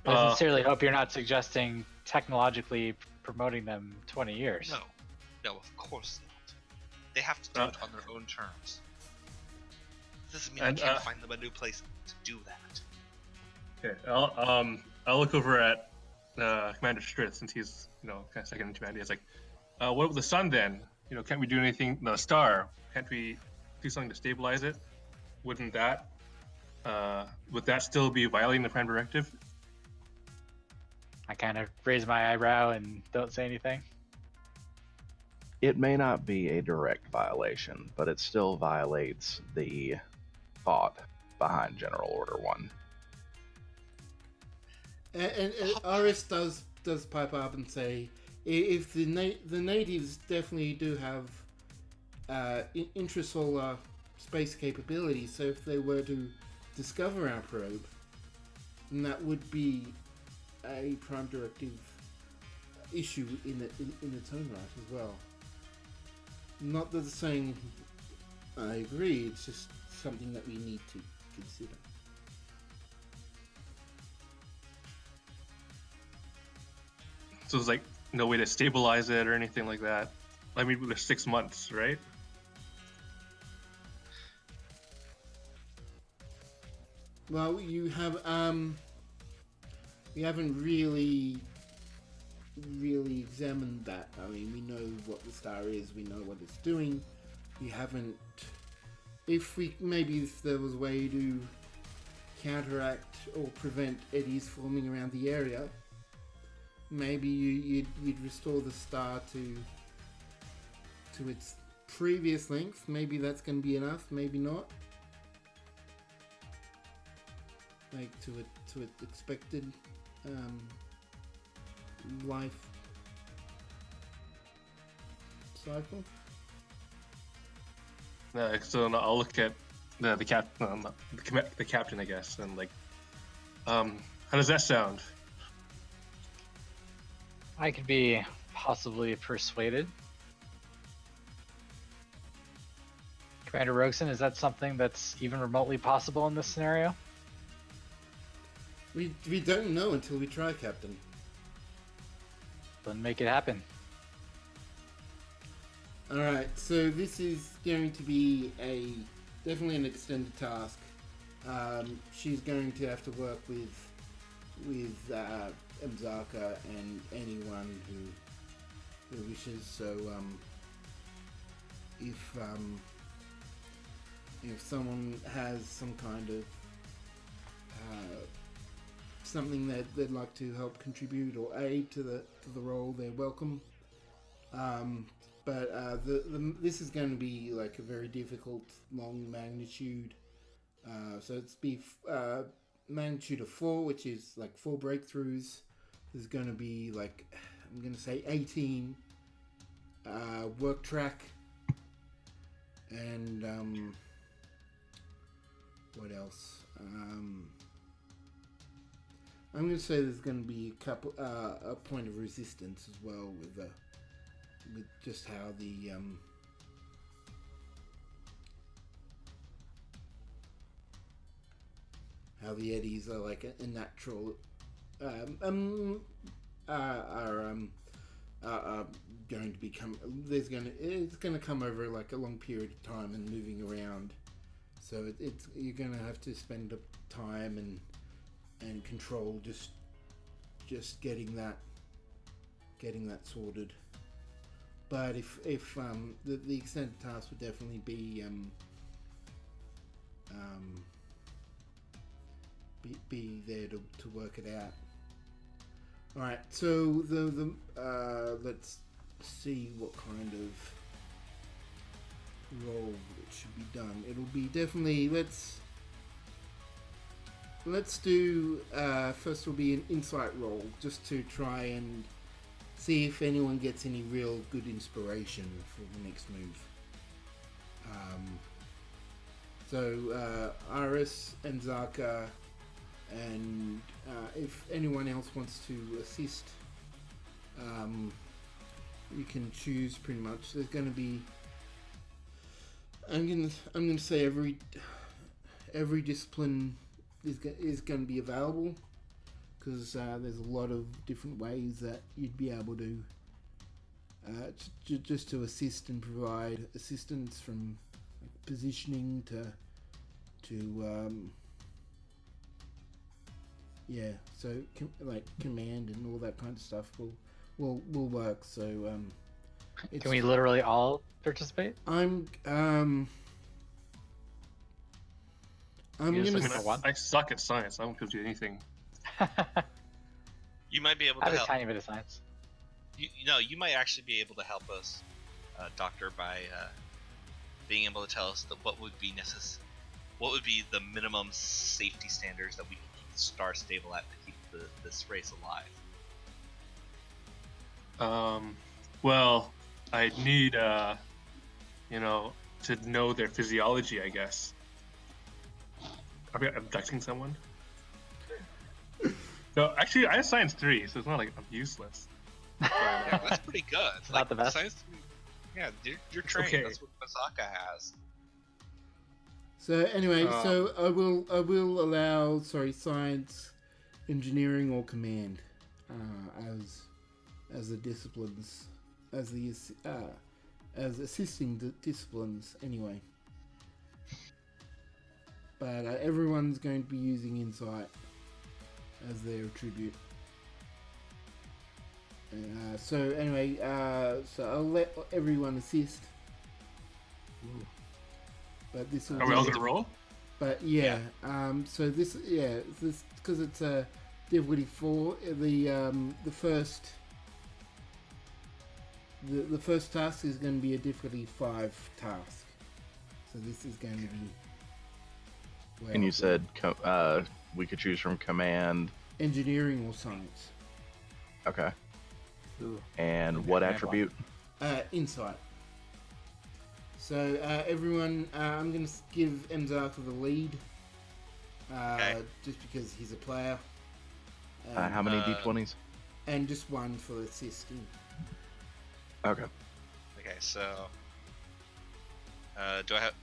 I sincerely hope you're not suggesting technologically promoting them 20 years. No, of course not. They have to do it on their own terms. Doesn't mean I can't find them a new place to do that. Okay, I'll look over at Commander Strith, since he's kind of second in command. He's like, what about the sun then? Can't we do anything? The star, can't we do something to stabilize it? Wouldn't that would that still be violating the Prime Directive? I kind of raise my eyebrow and don't say anything. It may not be a direct violation, but it still violates the thought behind General Order 1. And Aris does pipe up and say, if the natives definitely do have intrasolar space capabilities, so if they were to discover our probe, then that would be a Prime Directive issue in its own right as well. Not that saying I agree, it's just something that we need to consider. So there's like no way to stabilize it or anything like that. I mean, there's 6 months, right? Well, you have we haven't really examined that. I mean, we know what the star is, we know what it's doing. We haven't. If there was a way to counteract or prevent eddies forming around the area, maybe you'd restore the star to its previous length. Maybe that's going to be enough. Maybe not. Like to its expected life cycle. So I'll look at the captain, I guess, and like, how does that sound? I could be possibly persuaded. Commander Rogeson, is that something that's even remotely possible in this scenario? We don't know until we try, Captain. Then make it happen. Alright, so this is going to be definitely an extended task. She's going to have to work with Mzaka and anyone who wishes. So if someone has some kind of something that they'd like to help contribute or aid to the role, they're welcome. But this is going to be like a very difficult, long magnitude. So it's magnitude of 4, which is like 4 breakthroughs. There's going to be like, I'm going to say 18 work track. And what else? I'm going to say there's going to be a point of resistance as well with just how the eddies are like a natural are going to become. It's going to come over like a long period of time and moving around. So you're going to have to spend time and control just getting that sorted. But if the extended task would definitely be there to work it out. All right, so the let's see what kind of role it should be done. It'll be definitely let's do first will be an insight roll just to try and see if anyone gets any real good inspiration for the next move. So Iris and Zaka, and if anyone else wants to assist, you can choose pretty much. There's going to be. I'm gonna say every discipline is going to be available, because there's a lot of different ways that you'd be able to just to assist and provide assistance, from positioning to so command and all that kind of stuff will work. So Can we literally all participate? I'm You just gonna look for one? I suck at science. I won't give you anything. You might be able I to have a help. tiny bit of science. You might actually be able to help us, Doctor, by being able to tell us what would be the minimum safety standards that we can keep the star stable at to keep this race alive. Well, I'd need, to know their physiology, I guess. Are we abducting someone? No, actually, I have science 3, so it's not like I'm useless. Yeah, that's pretty good. Not the best. Science, yeah, you're trained. okay. That's what Masaka has. So anyway, so I will allow science, engineering, or command as the disciplines, as assisting disciplines anyway. But everyone's going to be using insight as their tribute. So anyway, so I'll let everyone assist. But this will Are we all gonna roll? But yeah, so this because it's a difficulty 4. The first task is going to be a difficulty 5 task. So this is going to be. Well, And you said we could choose from command. engineering or science. Okay. Ooh. And Okay, what I have attribute? Insight. So everyone, I'm going to give Mzarka the lead, Okay. just because he's a player. How many d20s? And just one for assisting. Okay. Okay, so do I have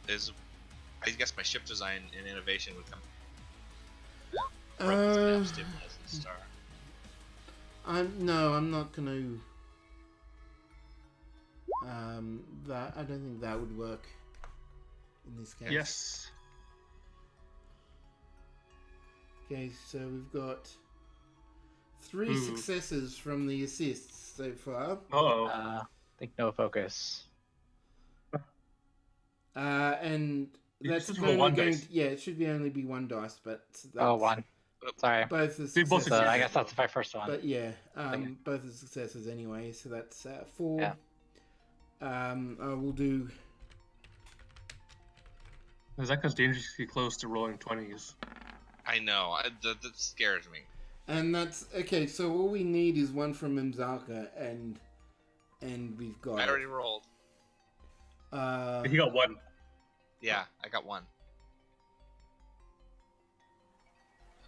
I guess my ship design and innovation would come from stabilizing the star. I'm not going to. I don't think that would work in this case. Yes. Okay, so we've got 3 successes from the assists so far. Oh. I think no focus. And You that's just roll only one going. dice. Yeah, it should be only be 1 dice, but that's Oh, one. Sorry. both the See, both successes. So I guess that's my first one. But yeah, Okay. both the successes anyway. So that's 4. Yeah. I will do. Zaka's dangerously close to rolling 20s. I know. That scares me. And that's okay. So all we need is one from Mzarka, and we've got. I already rolled. He got 1. Yeah, I got 1.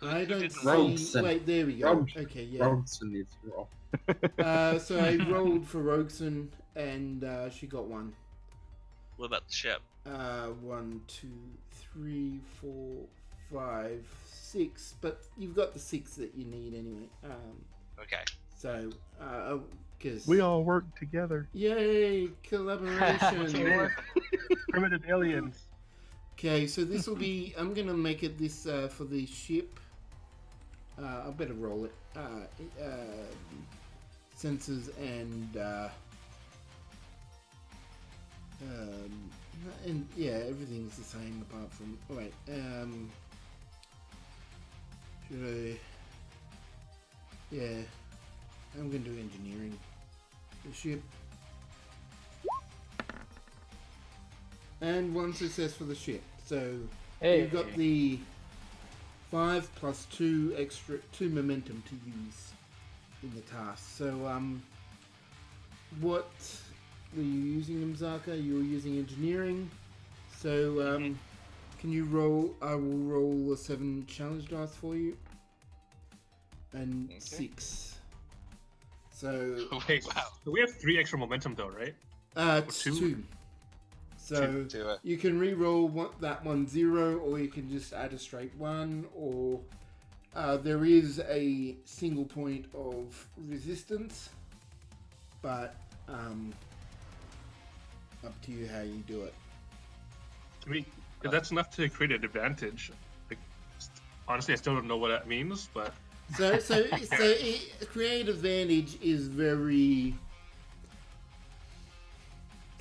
I don't didn't see. Rogueson. Wait, there we go. Rogue- Okay, yeah. Robertson needs to roll. So I rolled for Rogueson, and she got 1. What about the ship? 1, 2, 3, 4, 5, 6. But you've got the 6 that you need anyway. Okay. So, because We all work together. yay, collaboration. Teamwork. Primitive aliens. Okay, so this will be. I'm gonna make it this for the ship. I better roll it. Sensors and yeah, everything's the same apart from. Oh wait. Should I? Yeah, I'm gonna do engineering. The ship. And 1 success for the ship. So Hey. you've got the 5 plus 2 extra 2 momentum to use in the task. So what were you using, Mzarka? You were using engineering. So can you roll? I will roll a 7 challenge dice for you. And Okay. 6 So Hey, Wow. so we have 3 extra momentum though, right? two. two? So Do it. you can re-roll that 1-0, or you can just add a straight 1, or there is a single point of resistance, but up to you how you do it. I mean, if that's enough to create an advantage. Like, honestly, I still don't know what that means, but So create advantage is very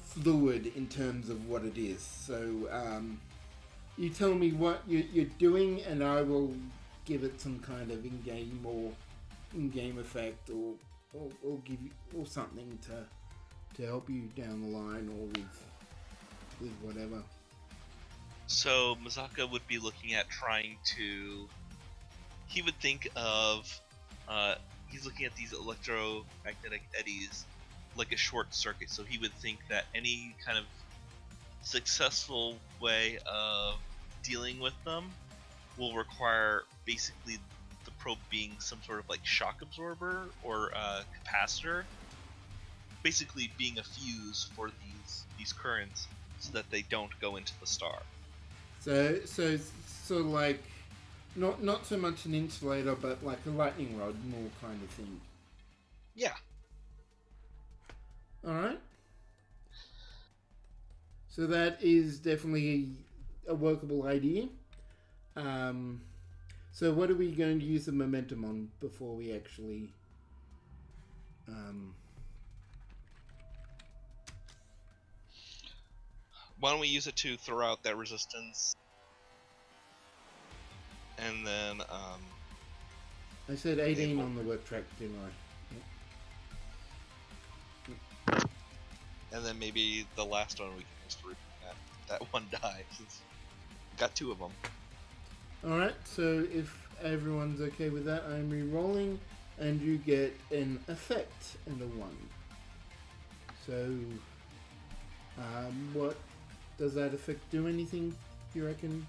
fluid in terms of what it is. So you tell me what you're doing, and I will give it some kind of in-game effect, or give you or something to help you down the line, or with whatever. So Mazaka would be looking at trying to. He would think of. He's looking at these electromagnetic eddies like a short circuit. So he would think that any kind of successful way of dealing with them will require basically the probe being some sort of like shock absorber or capacitor. Basically being a fuse for these currents so that they don't go into the star. So like not so much an insulator, but like a lightning rod, more kind of thing. Yeah. All right. So that is definitely a workable idea. So what are we going to use the momentum on before we actually? Why don't we use it to throw out that resistance? And then, I said 18 on the work track, didn't I? and then maybe the last one we can just repeat that one die since we got 2 of them. All right. So if everyone's okay with that, I'm re-rolling, and you get an effect and a 1. So, what does that effect do? Anything you reckon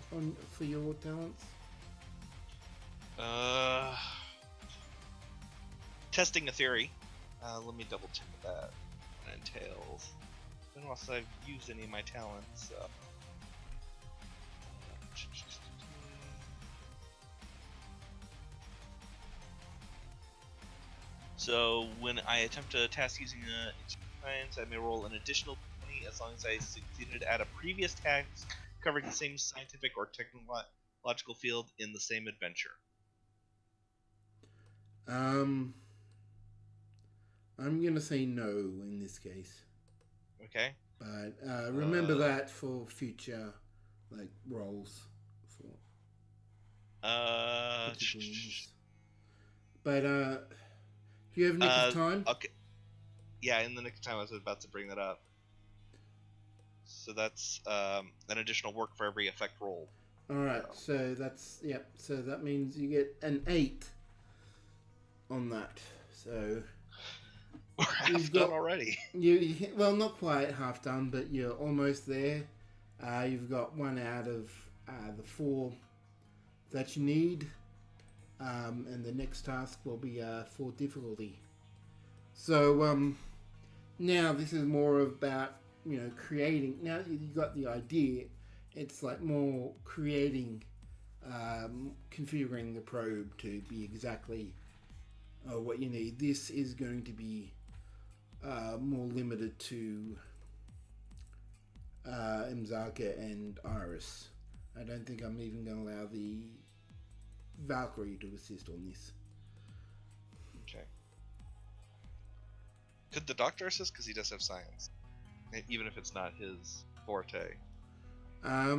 for your talents? Testing a theory. Let me double check what that entails. Unless I've used any of my talents. So when I attempt a task using science, I may roll an additional 20 as long as I succeeded at a previous task covering the same scientific or technological field in the same adventure. I'm gonna say no in this case. Okay. But remember that for future like roles for particularly in this. But do you have nick of time? Okay. Yeah, in the nick of time, I was about to bring that up. So that's an additional work for every effect roll. All right, so that's So that means you get an 8 on that. So We're half done already. you well, not quite half done, but you're almost there. You've got 1 out of the 4 that you need, and the next task will be 4 difficulty. So now this is more about creating. Now you got the idea. It's like more creating, configuring the probe to be exactly what you need. This is going to be more limited to Mzaka and Iris. I don't think I'm even going to allow the Valkyrie to assist on this. Okay. Could the doctor assist? Because he does have science. Even if it's not his forte. I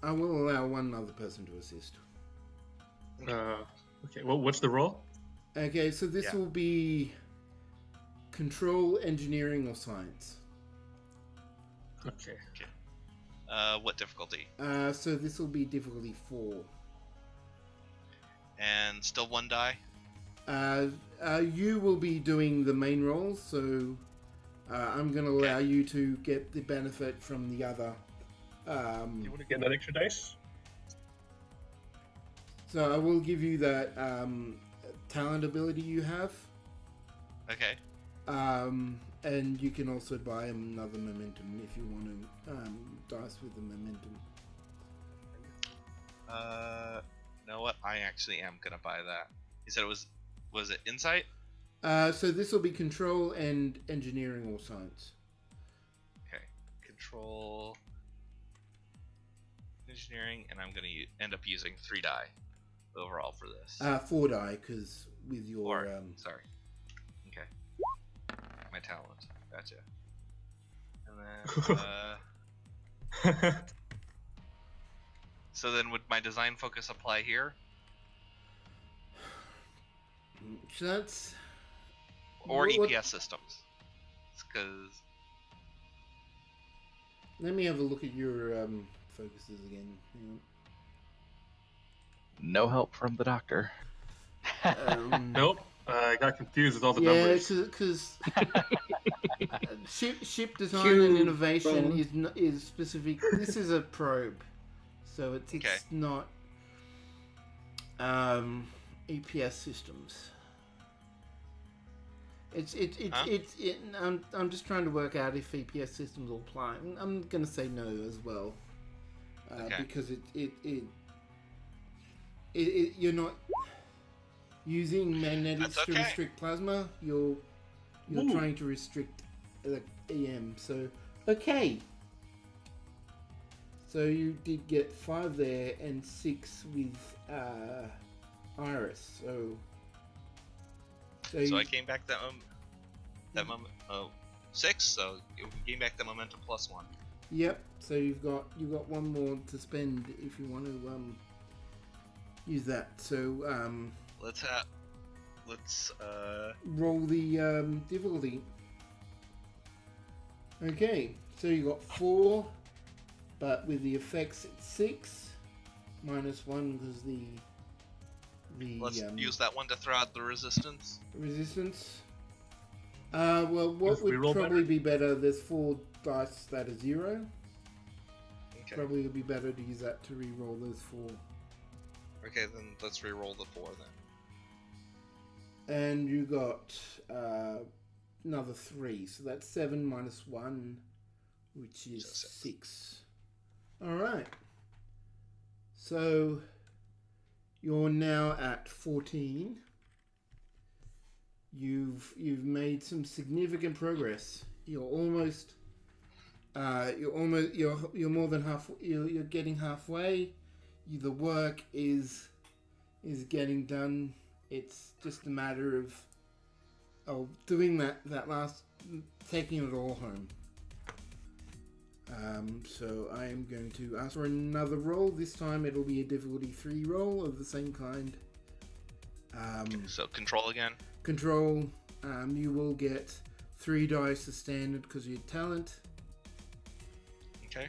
will allow one other person to assist. okay. Well, what's the role? Okay, so this will be control, engineering, or science. Okay. What difficulty? So this will be difficulty 4. And still 1 die? You will be doing the main roles, so I'm going to allow you to get the benefit from the other. You want to get that extra dice? So I will give you that talent ability you have. Okay. And you can also buy another momentum if you want to dice with the momentum. Know what? I actually am gonna buy that. You said it was it insight? So this will be control and engineering or science. Okay. Control, engineering, and I'm gonna end up using 3 die overall for this. 4 die, because with your... Or, sorry. Okay. My talent. Gotcha. And then, so then would my design focus apply here? So that's... Or what- EPS systems? Because... Let me have a look at your focuses again. Hang No help from the doctor. on. Nope. I got confused with all the Yeah, numbers. because ship design Cube, and innovation bro. is specific. This is a probe, so it's Okay. not EPS systems. I'm just trying to work out if EPS systems will apply. I'm gonna say no as well, Okay. because you're not using magnetics That's to okay. restrict plasma. You're Ooh. trying to restrict EM. So okay. So you did get 5 there and 6 with Iris. So So you, I came back that moment. Oh, 6. So it gained back the momentum plus 1. Yep. So you've got one more to spend if you want to use that. So Let's roll the difficulty. Okay. So you got 4, but with the effects it's 6 minus 1 because let's use that one to throw out the resistance. resistance. Well, what If we would roll probably be better? There's 4 dice that are 0. Okay. Probably would be better to use that to re-roll those 4. Okay, then let's re-roll the 4 then. And you got another 3, so that's 7 minus 1, which is So 6. Alright. So you're now at 14. You've made some significant progress. You're more than half. You're getting halfway. The work is getting done. It's just a matter of doing that last, taking it all home. So I am going to ask for another roll. This time it'll be a difficulty 3 roll of the same kind. So control again. Control. You will get 3 dice as standard because of your talent. Okay.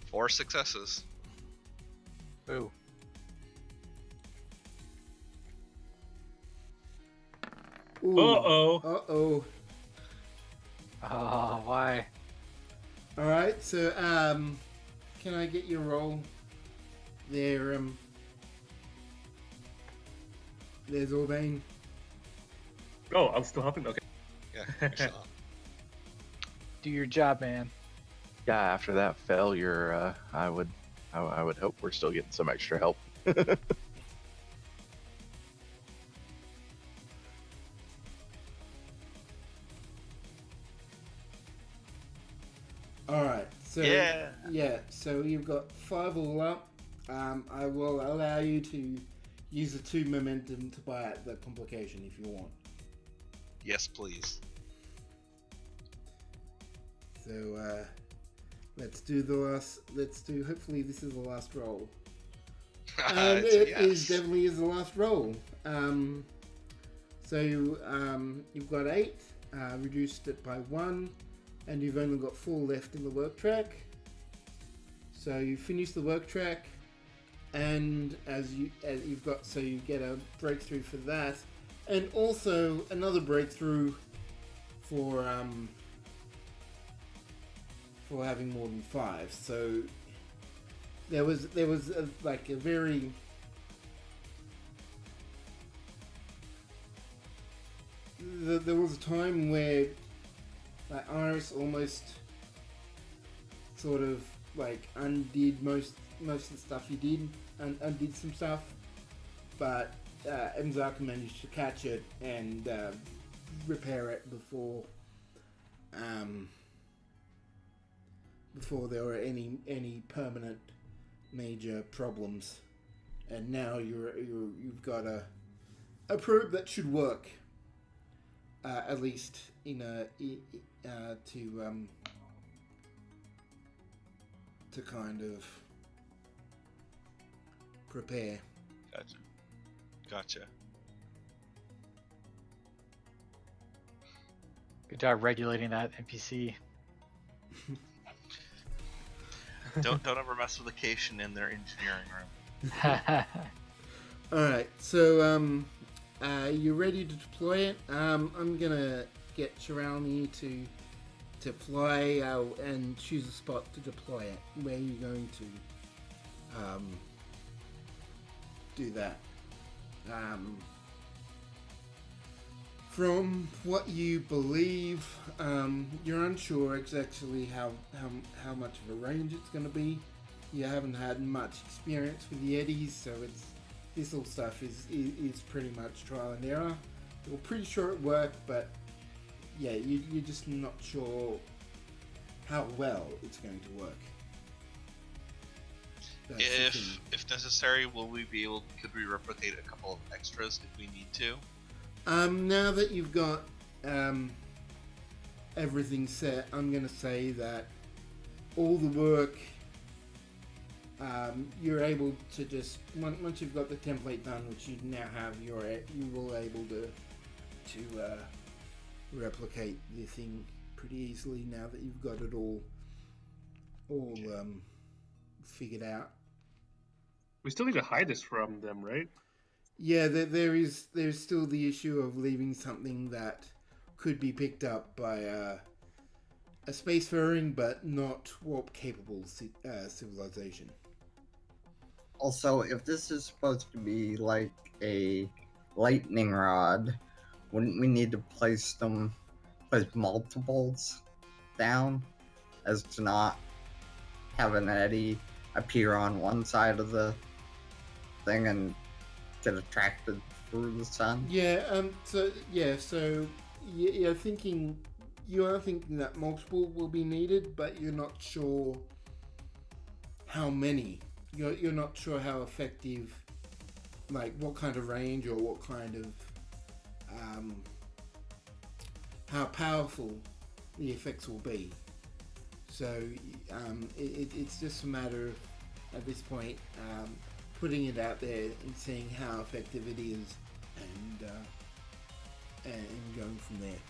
Four successes. Ooh. Ooh. Uh-oh. Uh-oh. Oh, why? Alright, so, can I get your roll? There, there's Urbane. Oh, I'm still helping? Okay. Yeah. Excellent. Do your job, man. Yeah, after that failure, I would hope we're still getting some extra help. Alright, so Yeah. So you've got 5 all up. I will allow you to use the 2 momentum to buy out the complication if you want. Yes, please. So hopefully this is the last roll. And It's a it yes. is definitely is the last roll. So you've got 8, reduced it by 1, and you've only got 4 left in the work track. So you finish the work track, and you get a breakthrough for that, and also another breakthrough for for having more than 5. So there was like a very there was a time where like Iris almost sort of like undid most of the stuff he did and undid some stuff, but Mzaka managed to catch it and repair it before there were any permanent major problems. And now you've got a probe that should work, at least in to kind of prepare. Gotcha. Good job regulating that NPC. Don't ever mess with Acacian in their engineering room. Alright, so you ready to deploy it? I'm gonna get Shiralni to fly out and choose a spot to deploy it. Where are you going to do that? From what you believe, you're unsure exactly how much of a range it's going to be. You haven't had much experience with the eddies, so this all stuff is pretty much trial and error. You're pretty sure it worked, but yeah, you're just not sure how well it's going to work. That's the thing. If necessary, could we replicate a couple of extras if we need to? Now that you've got everything set, I'm going to say that all the work, you're able to just once you've got the template done, which you now have, you will able to replicate the thing pretty easily now that you've got it all figured out. We still need to hide this from them, right? Yeah, there's still the issue of leaving something that could be picked up by a spacefaring but not warp capable civilization. Also, if this is supposed to be like a lightning rod, wouldn't we need to place multiples down as to not have an eddy appear on one side of the thing and get attracted through the sun? Yeah. So you're thinking that multiple will be needed, but you're not sure how many. You're not sure how effective, like what kind of range or what kind of how powerful the effects will be. So it's just a matter of, at this point, putting it out there and seeing how effective it is, and going from there,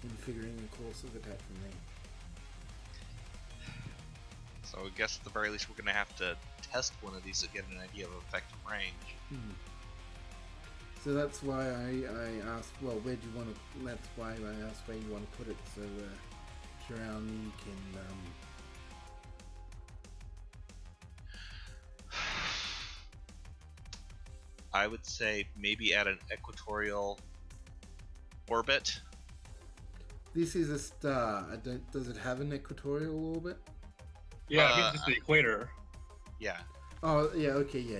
and figuring the course of attack from there. So I guess at the very least we're going to have to test one of these to get an idea of effective range. So that's why I asked, well, where do you want to, that's why I asked where you want to put it, so Shiralni can I would say maybe at an equatorial orbit. This is a star. Does it have an equatorial orbit? Yeah, I mean, just the equator. Yeah. Oh, yeah, okay, yeah.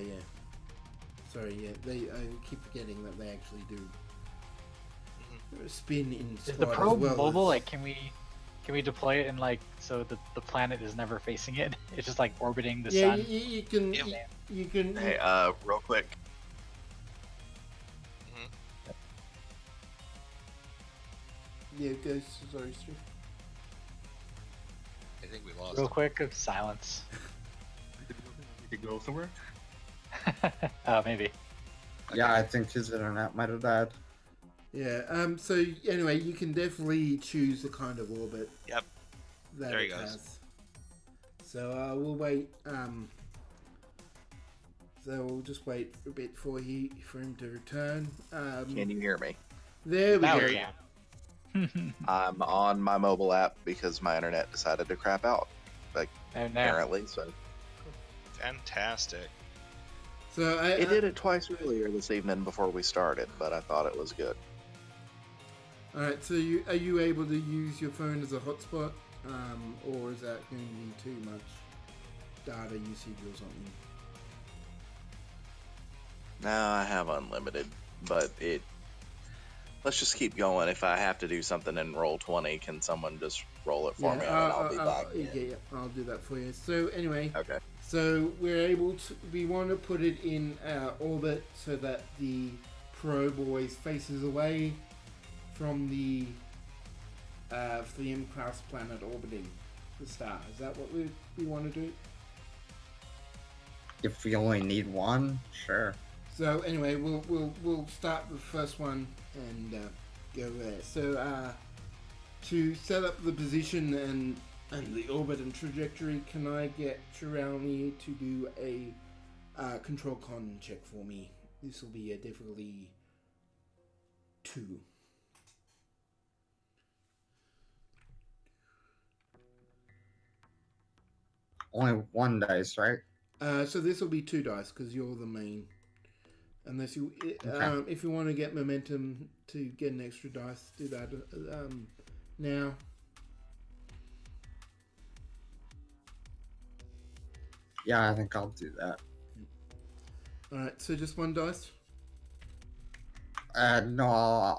Sorry, yeah, I keep forgetting that they actually do spin in spot. Is the probe as well mobile? as... Like, can we deploy it in like so the planet is never facing it? It's just like orbiting the sun. Yeah, you can. Yeah. You can. Hey, real quick. Yeah, go. Sorry, Stu. I think we lost. Real quick, silence. You could go somewhere. Maybe. Yeah, I think his internet might have died. Yeah. So anyway, you can definitely choose the kind of orbit. Yep. That There he it goes. has. So we'll wait. So we'll just wait a bit for him to return. Can you hear me? There we Now go. we can. I'm on my mobile app because my internet decided to crap out. Like, Oh, no. apparently, so. Fantastic. So It did it twice earlier this evening before we started, but I thought it was good. All right. So are you able to use your phone as a hotspot, or is that going to be too much data usage or something? No, I have unlimited, but it. Let's just keep going. If I have to do something in roll 20, can someone just roll it for me and I'll be back? Yeah, I'll do that for you. So anyway, Okay. so we want to put it in orbit so that the probe always faces away from the M-class planet orbiting the star. Is that what we want to do? If we only need one, sure. So anyway, we'll start the first one and go there. So to set up the position and the orbit and trajectory, can I get Chiralni to do a control con check for me? This will be a difficulty 2. Only one dice, right? So this will be 2 dice because you're the main. Unless you, Okay. if you want to get momentum to get an extra dice, do that now. Yeah, I think I'll do that. All right, so just 1 dice. No,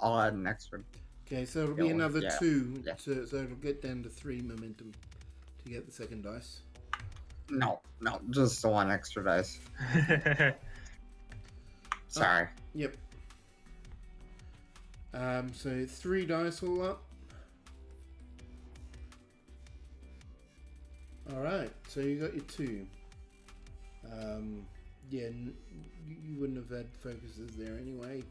I'll add an extra. Okay, so it'll be Yeah, another yeah, 2, yeah. so it'll get down to 3 momentum to get the second dice. No, just the 1 extra dice. Sorry. Yep. So 3 dice all up. All right, so you got your 2. Yeah, you wouldn't have had focuses there anyway.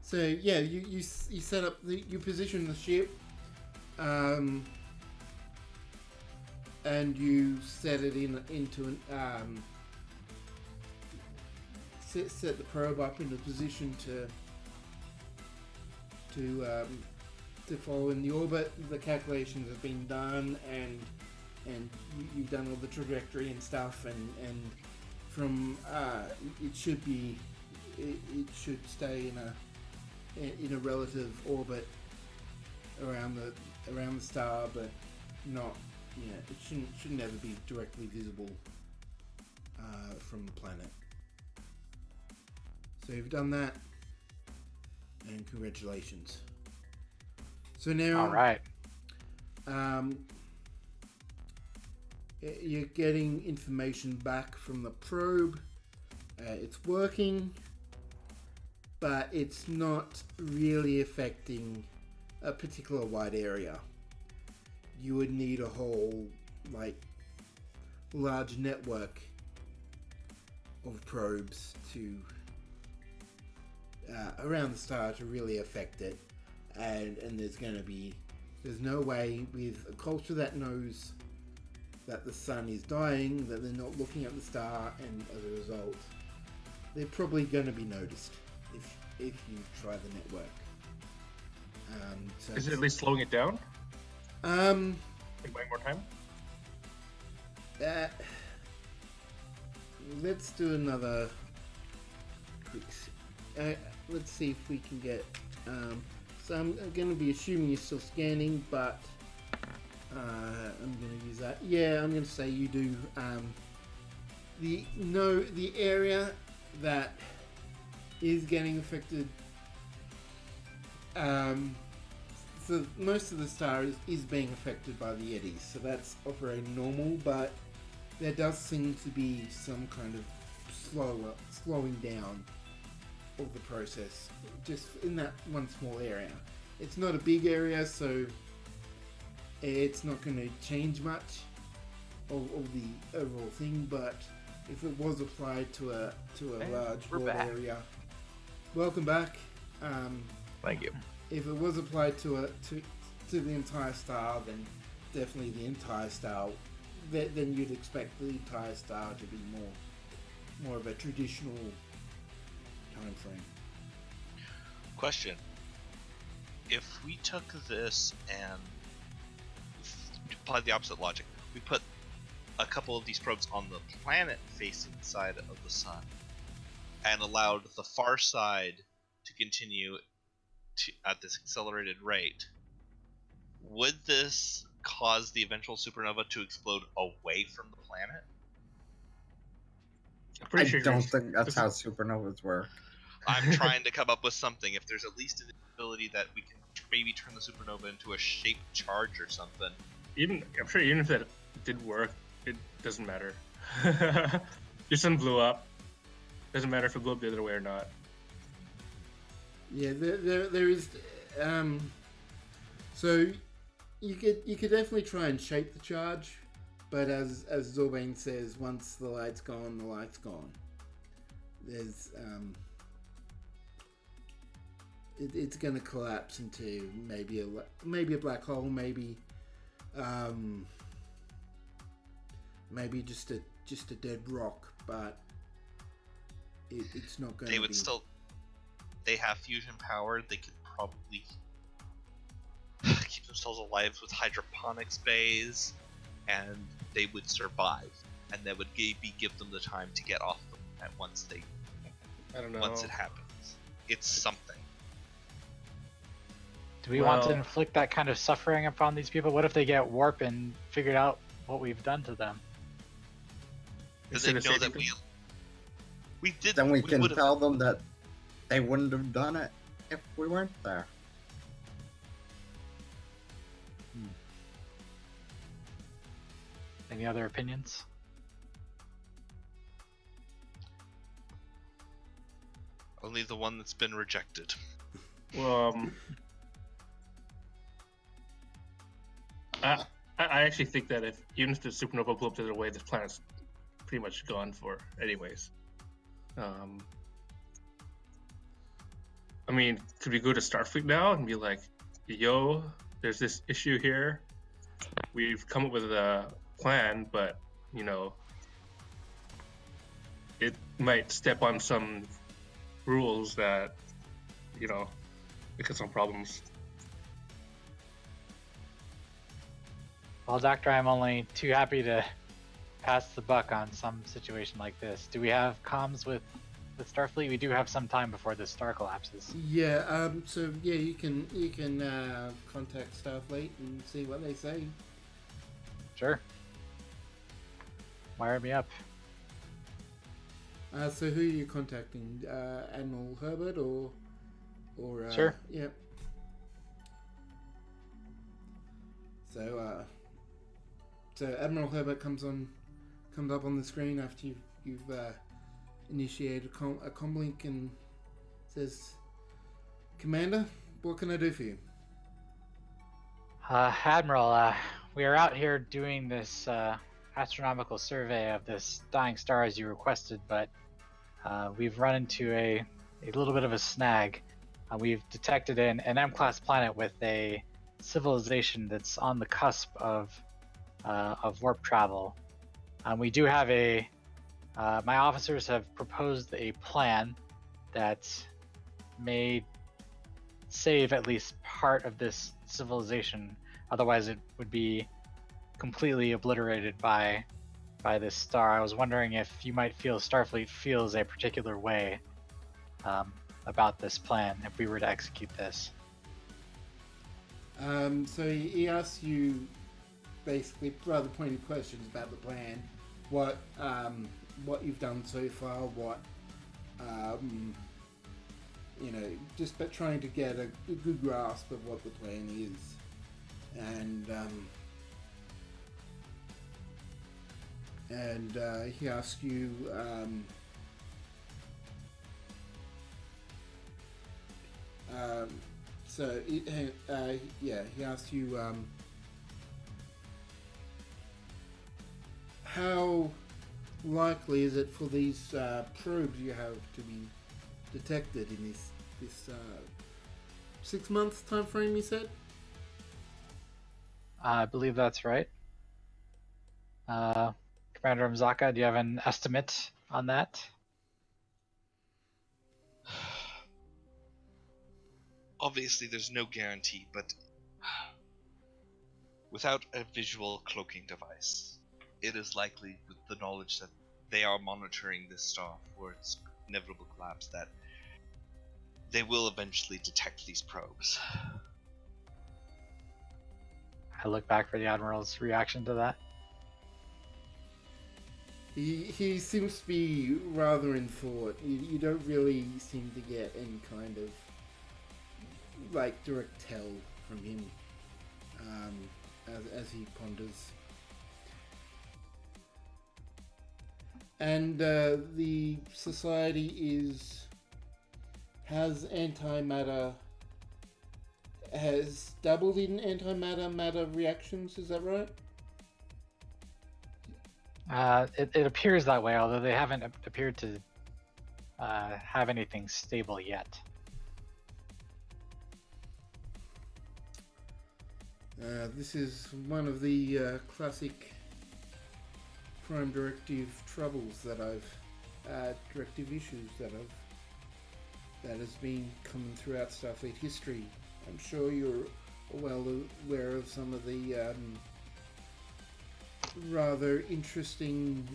So yeah, you set up you position the ship, and you set it into an set the probe up in a position to follow in the orbit. The calculations have been done, and you've done all the trajectory and stuff, and from it should stay in a relative orbit around the star, but not, it shouldn't ever be directly visible from the planet. So you've done that, and congratulations. So now, All right. You're getting information back from the probe. It's working, but it's not really affecting a particular wide area. You would need a whole, large network of probes to around the star to really affect it, and there's no way with a culture that knows that the sun is dying, that they're not looking at the star, and as a result, they're probably going to be noticed if you try the network. So Is it at least slowing it down? Like buying more time? Let's do another quick. Let's see if we can get. So I'm going to be assuming you're still scanning, but I'm going to use that. Yeah, I'm going to say you do. The area that is getting affected. So most of the star is being affected by the eddies, so that's operating normal, but there does seem to be some kind of slowing down of the process, just in that one small area. It's not a big area, so it's not going to change much of the overall thing, but if it was applied to a large world area, welcome back. Thank you. If it was applied to the entire star, then definitely the entire star. Then you'd expect the entire star to be more of a traditional time frame. Question: if we took this and applied the opposite logic, we put a couple of these probes on the planet-facing side of the sun, and allowed the far side to continue at this accelerated rate, would this cause the eventual supernova to explode away from the planet? I don't think that's how supernovas work. I'm trying to come up with something. If there's at least an ability that we can maybe turn the supernova into a shaped charge or something. I'm sure even if that did work, it doesn't matter. Your sun blew up. Doesn't matter if it blew up the other way or not. Yeah, there is. So you could definitely try and shape the charge, but as Zorbane says, once the light's gone, the light's gone. There's it's going to collapse into maybe a black hole, maybe just a dead rock, but it's not going to be. They would still. They have fusion power. They could probably keep themselves alive with hydroponics bays, and they would survive. And that would maybe give them the time to get off the planet once it happens. It's something. Do we want to inflict that kind of suffering upon these people? What if they get warp and figured out what we've done to them? Then they know that we did. Then we can tell them that they wouldn't have done it if we weren't there. Any other opinions? Only the one that's been rejected. Well, I actually think that even if the supernova blew up the other way, this planet's pretty much gone for anyways. I mean, could we go to Starfleet now and be like, yo, there's this issue here. We've come up with a plan, but, you know, it might step on some rules that, you know, make us some problems. Well, Doctor, I'm only too happy to pass the buck on some situation like this. Do we have comms with Starfleet? We do have some time before the star collapses. Yeah. So yeah, you can contact Starfleet and see what they say. Sure. Wire me up. So who are you contacting? Admiral Herbert or Sure. Yeah. So Admiral Herbert comes up on the screen after you've initiated a comlink and says, "Commander, what can I do for you?" Admiral, we are out here doing this astronomical survey of this dying star as you requested, but we've run into a little bit of a snag. We've detected an M-class planet with a civilization that's on the cusp of warp travel. We do have my officers have proposed a plan that may save at least part of this civilization. Otherwise, it would be completely obliterated by this star. I was wondering if you might feel Starfleet feels a particular way about this plan if we were to execute this. So he asks you basically rather pointed questions about the plan, what you've done so far, what just but trying to get a good grasp of what the plan is, and he asks you he asks you how likely is it for these probes you have to be detected in this 6 months time frame, you said? I believe that's right. Commander Mzaka, do you have an estimate on that? Obviously, there's no guarantee, but without a visual cloaking device, it is likely, with the knowledge that they are monitoring this star for its inevitable collapse, that they will eventually detect these probes. I look back for the Admiral's reaction to that. He seems to be rather in thought. You don't really seem to get any kind of like direct tell from him as he ponders. And the society has dabbled in matter reactions. Is that right? It appears that way, although they haven't appeared to have anything stable yet. This is one of the classic Prime Directive troubles that directive issues that has been coming throughout Starfleet history. I'm sure you're well aware of some of the rather interesting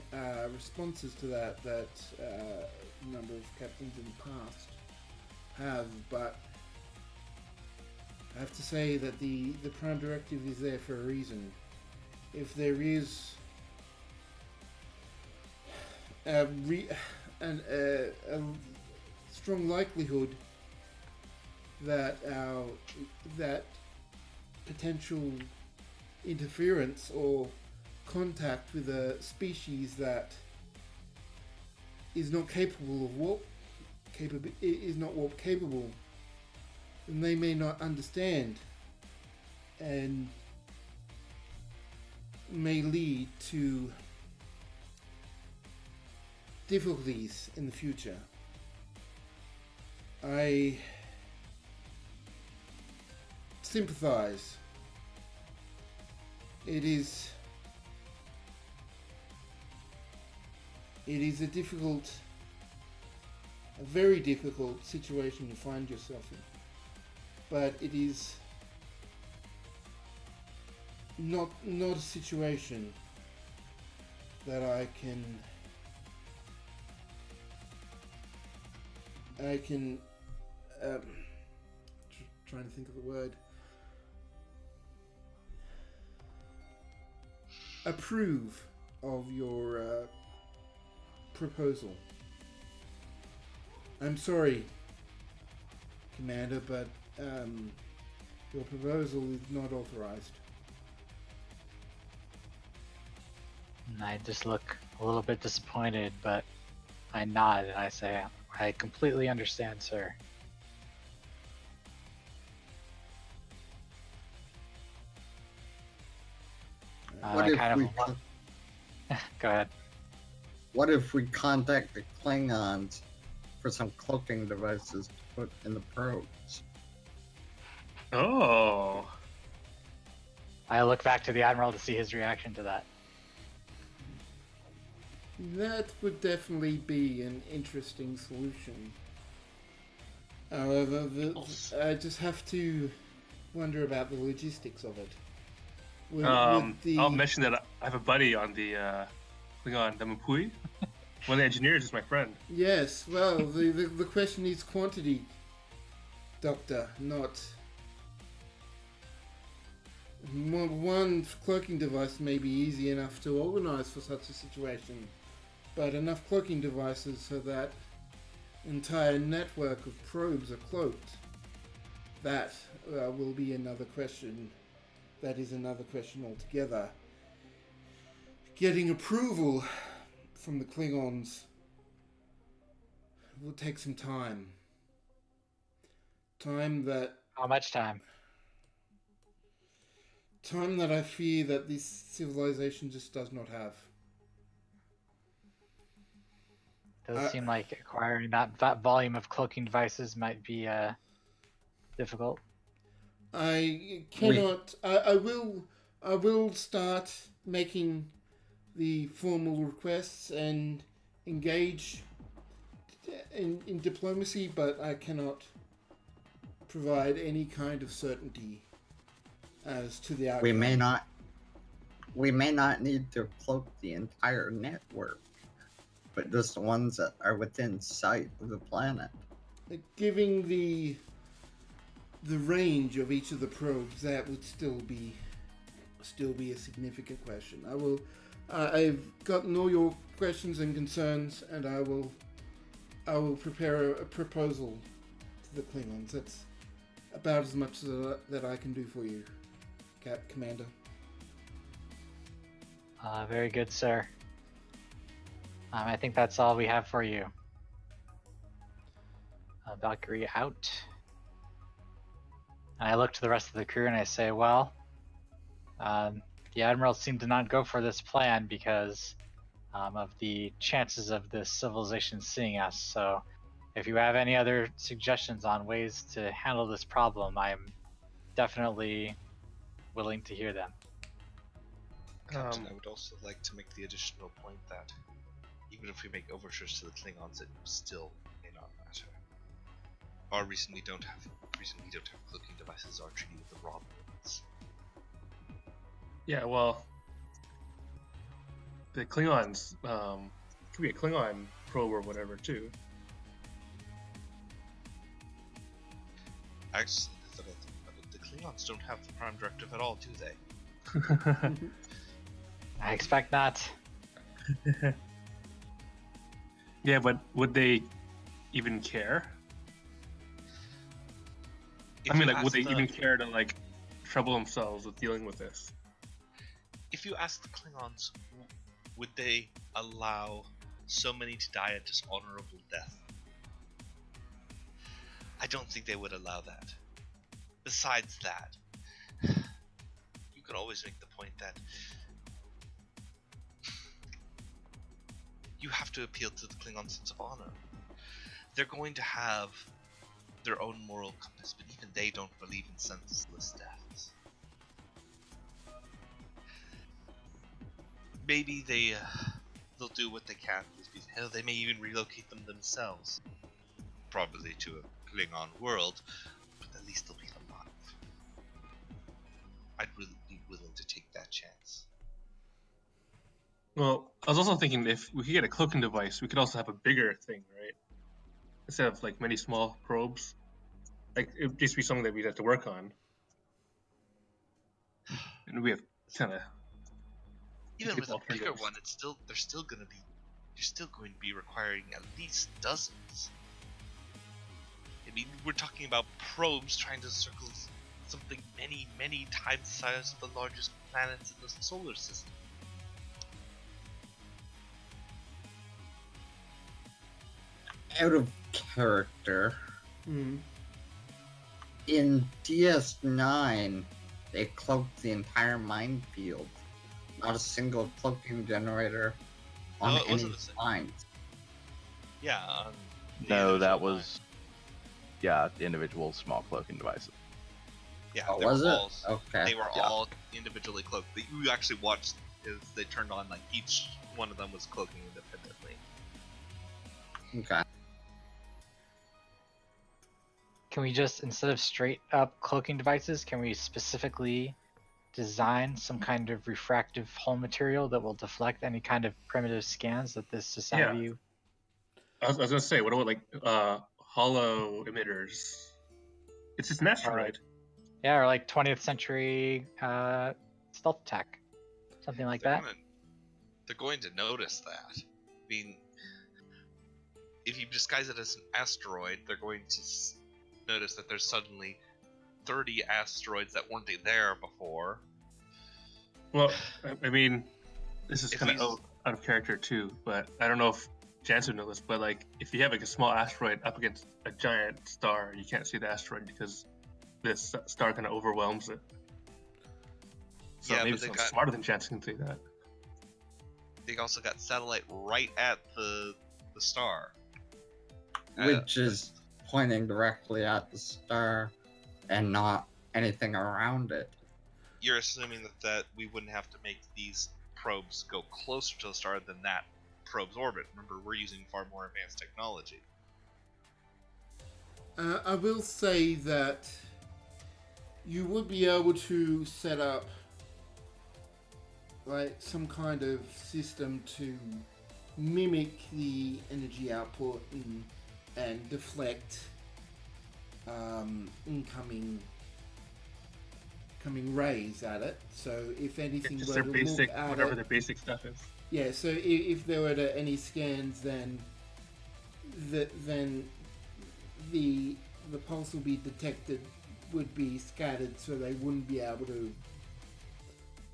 responses to that a number of captains in the past have, but I have to say that the Prime Directive is there for a reason. If there is a strong likelihood that potential interference or contact with a species that is not capable of warp capable, then they may not understand and may lead to difficulties in the future. I sympathize. It is a very difficult situation you find yourself in. But it is not a situation that I can trying to think of the word, approve of your proposal. I'm sorry, Commander, but your proposal is not authorized. And I just look a little bit disappointed, but I nod and I say, I completely understand, sir. What if kind we of go ahead. What if we contact the Klingons for some cloaking devices to put in the probes? Oh. I look back to the Admiral to see his reaction to that. That would definitely be an interesting solution. However, I just have to wonder about the logistics of it. I'll mention that I have a buddy on the Klingon, the Mapui. One of the engineers is my friend. Yes, well, the question is quantity, Doctor, not... One cloaking device may be easy enough to organize for such a situation, but enough cloaking devices so that entire network of probes are cloaked, that will be another question. That is another question altogether. Getting approval from the Klingons will take some time. How much time? Time that I fear that this civilization just does not have. Does seem like acquiring that volume of cloaking devices might be difficult. I cannot. I will start making the formal requests and engage in diplomacy, but I cannot provide any kind of certainty as to the outcome. We may not need to cloak the entire network, but just the ones that are within sight of the planet. Giving the range of each of the probes, that would still be a significant question. I've gotten all your questions and concerns, and I will prepare a proposal to the Klingons. That's about as much that I can do for you, Commander. Very good, sir. I think that's all we have for you. Valkyrie out. And I look to the rest of the crew and I say, well, the Admiral seemed to not go for this plan because of the chances of this civilization seeing us. So if you have any other suggestions on ways to handle this problem, I'm definitely willing to hear them. Captain, I would also like to make the additional point that even if we make overtures to the Klingons, it still may not matter. Our reason we don't have cloaking devices are treated with the Romulans. Yeah, well, the Klingons could be a Klingon probe or whatever too. Actually, the Klingons don't have the Prime Directive at all, do they? I expect not. Yeah, but would they even care? I mean, like, would they even care to, like, trouble themselves with dealing with this? If you ask the Klingons, would they allow so many to die a dishonorable death? I don't think they would allow that. Besides that, you could always make the point that you have to appeal to the Klingon sense of honor. They're going to have their own moral compass, but even they don't believe in senseless deaths. Maybe they'll do what they can. Hell, they may even relocate them themselves, probably to a Klingon world, but at least they'll be alive. I'd really be willing to take that chance. Well, I was also thinking if we could get a cloaking device, we could also have a bigger thing, right? Instead of like many small probes. Like, it would just be something that we'd have to work on. And we have kind of... Even with a bigger one, you're still going to be requiring at least dozens. I mean, we're talking about probes trying to circle something many, many times the size of the largest planets in the solar system. Out of character, in DS9, they cloaked the entire minefield. Not a single cloaking generator on any mines. Yeah. No, that was individual small cloaking devices. Yeah, was it? Okay. They were all individually cloaked. But you actually watched as they turned on, like each one of them was cloaking independently. Okay. Can we just, instead of straight up cloaking devices, can we specifically design some kind of refractive hull material that will deflect any kind of primitive scans that this society... I was gonna say, what about like hollow emitters? It's just an asteroid. Or like 20th century stealth tech. Something like that. They're going to notice that. I mean, if you disguise it as an asteroid, they're going to notice that there's suddenly 30 asteroids that weren't there before. Well, I mean, this is kind of out of character too, but I don't know if Jansen knows this, but like, if you have like a small asteroid up against a giant star, you can't see the asteroid because this star kind of overwhelms it. So maybe someone smarter than Jansen can see that. They also got satellite right at the star. Which is pointing directly at the star and not anything around it. You're assuming that we wouldn't have to make these probes go closer to the star than that probe's orbit. Remember, we're using far more advanced technology. I will say that you would be able to set up like some kind of system to mimic the energy output and deflect incoming rays at it. So if anything It's were their to basic, look at whatever it, the basic stuff is. yeah. So if there were any scans, then the pulse will be detected, would be scattered, so they wouldn't be able to.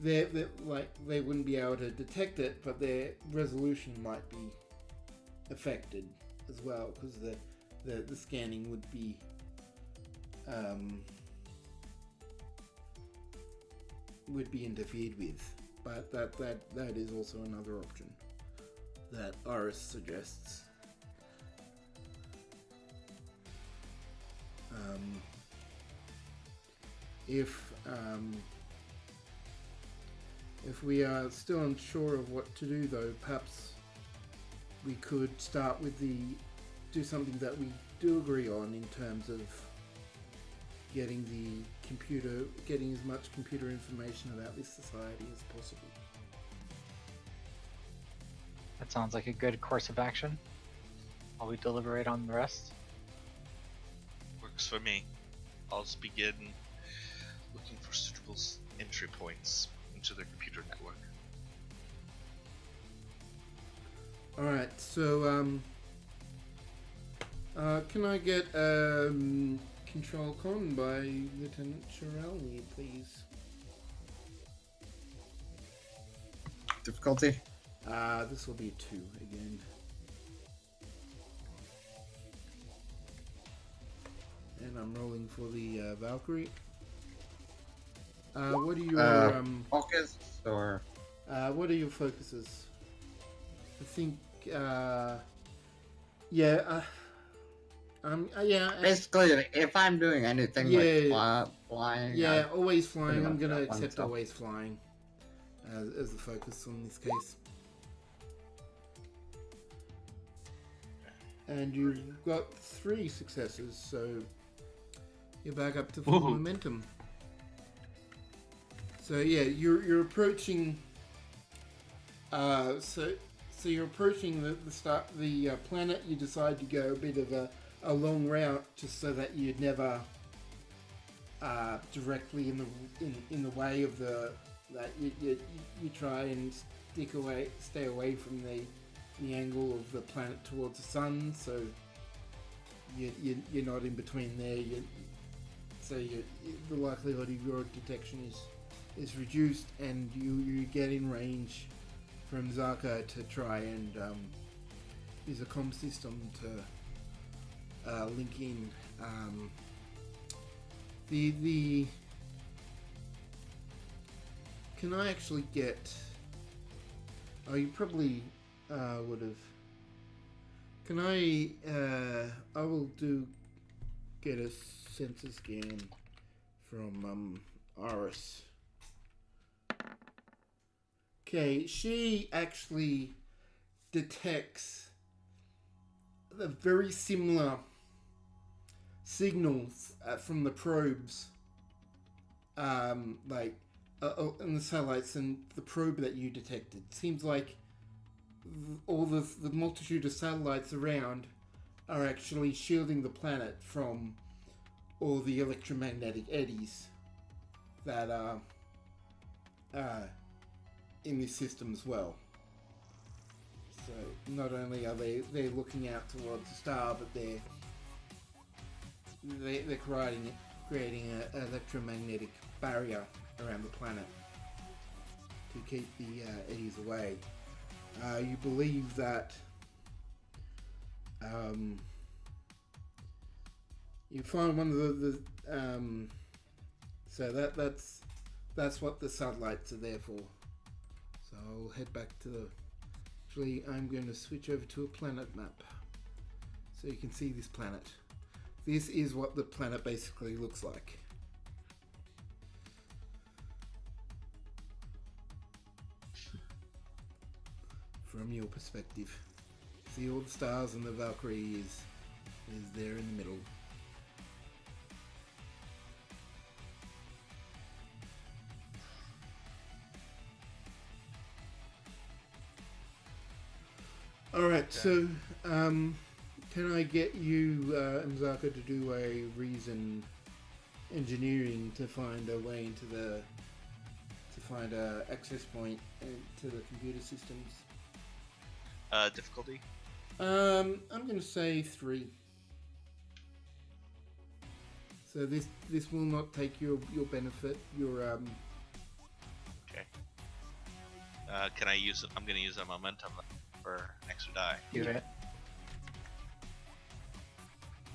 They wouldn't be able to detect it, but their resolution might be affected as well, because the scanning would be interfered with. But that is also another option that Iris suggests. If we are still unsure of what to do, though, perhaps we could start with do something that we do agree on in terms of getting as much computer information about this society as possible. That sounds like a good course of action. While we deliberate on the rest. Works for me. I'll just begin looking for suitable entry points into the computer network. Alright, so can I get control con by Lieutenant Shirelli, please? Difficulty? This will be a 2 again. And I'm rolling for the Valkyrie. What are your focus or what are your focuses? I think basically if I'm doing anything like flying. Yeah, always flying. pretty I'm much gonna that one, accept so. always flying as the focus on this case. And you've got 3 successes, so you're back up to full Woohoo. momentum. So yeah, you're approaching. So you're approaching the planet. You decide to go a bit of a long route, just so that you'd never directly in the way of you try and stay away from the angle of the planet towards the sun, so you're not in between there. The likelihood of your detection is reduced, and you get in range from Zaka to try and use a comm system to link in. Can I actually get? Oh, you probably would have. Can I? I will get a sensor scan from Iris. Okay, she actually detects the very similar signals from the probes, and the satellites, and the probe that you detected. Seems like all the multitude of satellites around are actually shielding the planet from all the electromagnetic eddies that are in this system as well. So not only are they're looking out towards the star, but they're creating an electromagnetic barrier around the planet to keep the eddies away. You believe that you find one of the so that's what the satellites are there for. So I'll head back to actually I'm going to switch over to a planet map so you can see this planet. This is what the planet basically looks like. From your perspective. See all the stars, and the Valkyrie is there in the middle. All right, Okay. so can I get you, Mzaka, to do a reason engineering to find a way into to find a access point to the computer systems? Difficulty. I'm gonna say 3. So this will not take your benefit. Your Okay. Can I use? I'm gonna use a momentum for an extra die. Do it.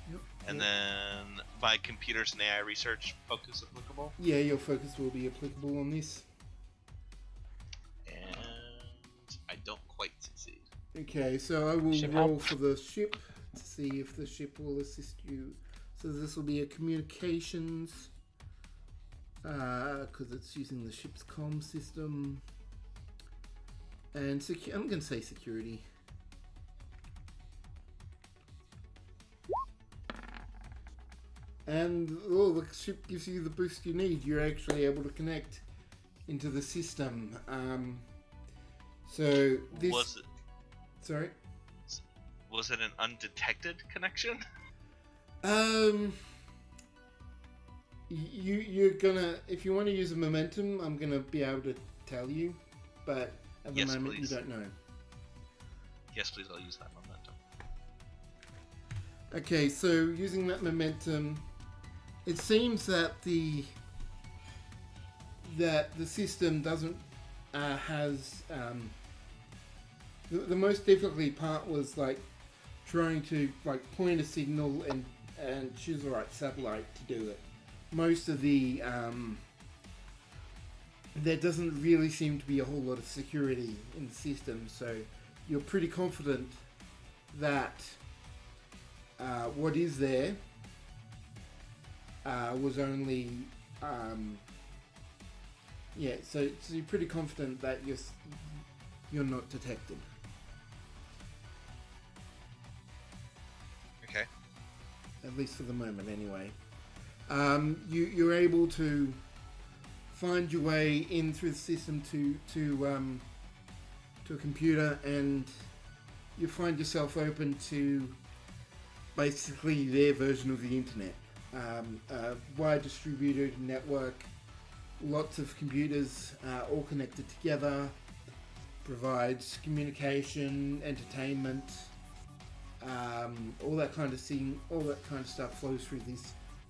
Yep. And then by computers and AI research focus applicable. Yeah, your focus will be applicable on this. And I don't quite succeed. Okay, so I will Ship roll help. for the ship to see if the ship will assist you. So this will be a communications, because it's using the ship's comm system. And I'm going to say security. And the ship gives you the boost you need. You're actually able to connect into the system. So this. Was it? Sorry. Was it an undetected connection? You're gonna, if you want to use a momentum, I'm gonna be able to tell you, but at the Yes, moment please. you don't know. Yes, please. I'll use that momentum. Okay, so using that momentum, it seems that the system doesn't has the most difficult part was like trying to like point a signal and choose the right satellite to do it. Most of the there doesn't really seem to be a whole lot of security in the system, so you're pretty confident that what is there was only so you're pretty confident that you're not detected. Okay. At least for the moment, anyway. You're able to find your way in through the system to a computer, and you find yourself open to basically their version of the internet. A wide distributed network, lots of computers all connected together, provides communication, entertainment. All that kind of stuff flows through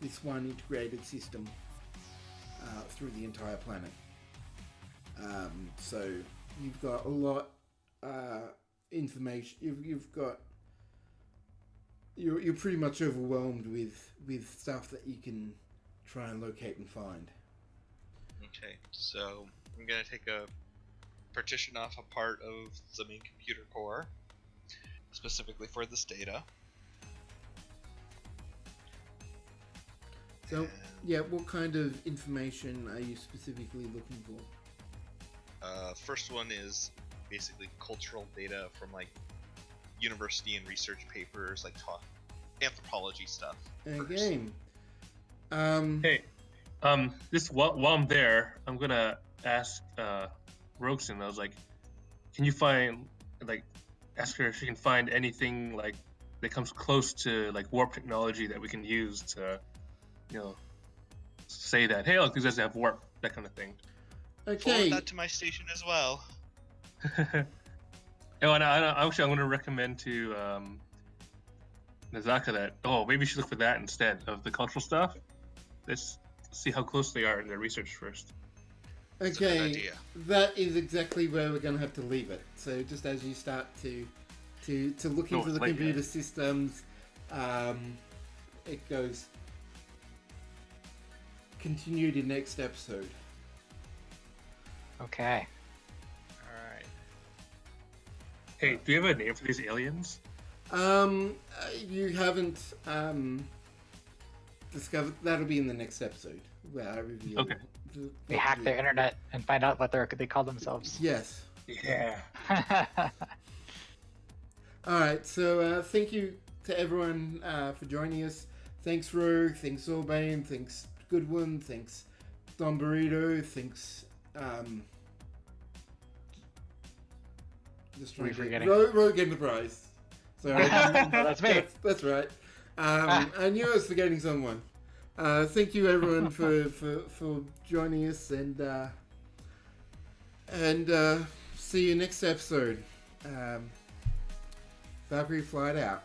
this one integrated system through the entire planet. So you've got a lot information. You're pretty much overwhelmed with stuff that you can try and locate and find. Okay. So I'm gonna take a partition off a part of the main computer core, specifically for this data. So And, yeah, what kind of information are you specifically looking for? first one is basically cultural data from like university and research papers, like anthropology stuff. Okay. Hey, this while I'm there, I'm gonna ask Roxen. I was like, can you ask her if she can find anything like that comes close to like warp technology that we can use to, say that, hey, look, these guys have warp, that kind of thing. Forward Okay. that to my station as well. Oh, and actually, I'm going to recommend to Nazaka that, maybe you should look for that instead of the cultural stuff. Let's see how close they are in their research first. That's a good Okay. idea. That is exactly where we're going to have to leave it. So just as you start to look into the like computer that. systems, it goes continued in next episode. Okay. Alright. Hey, do you have a name for these aliens? You haven't discovered. That'll be in the next episode where I reveal. Okay. We hack their internet and find out what they call themselves. Yes. Yeah. All right. So thank you to everyone for joining us. Thanks Rogue. Thanks Zorbane. Thanks Goodwin. Thanks Don Burrito. Thanks Just Who are we trying to forgetting? Rogue Enterprise. Sorry, That's me. That's right. I knew I was forgetting someone. Thank you everyone for joining us, and see you next episode. Valkyrie flight out.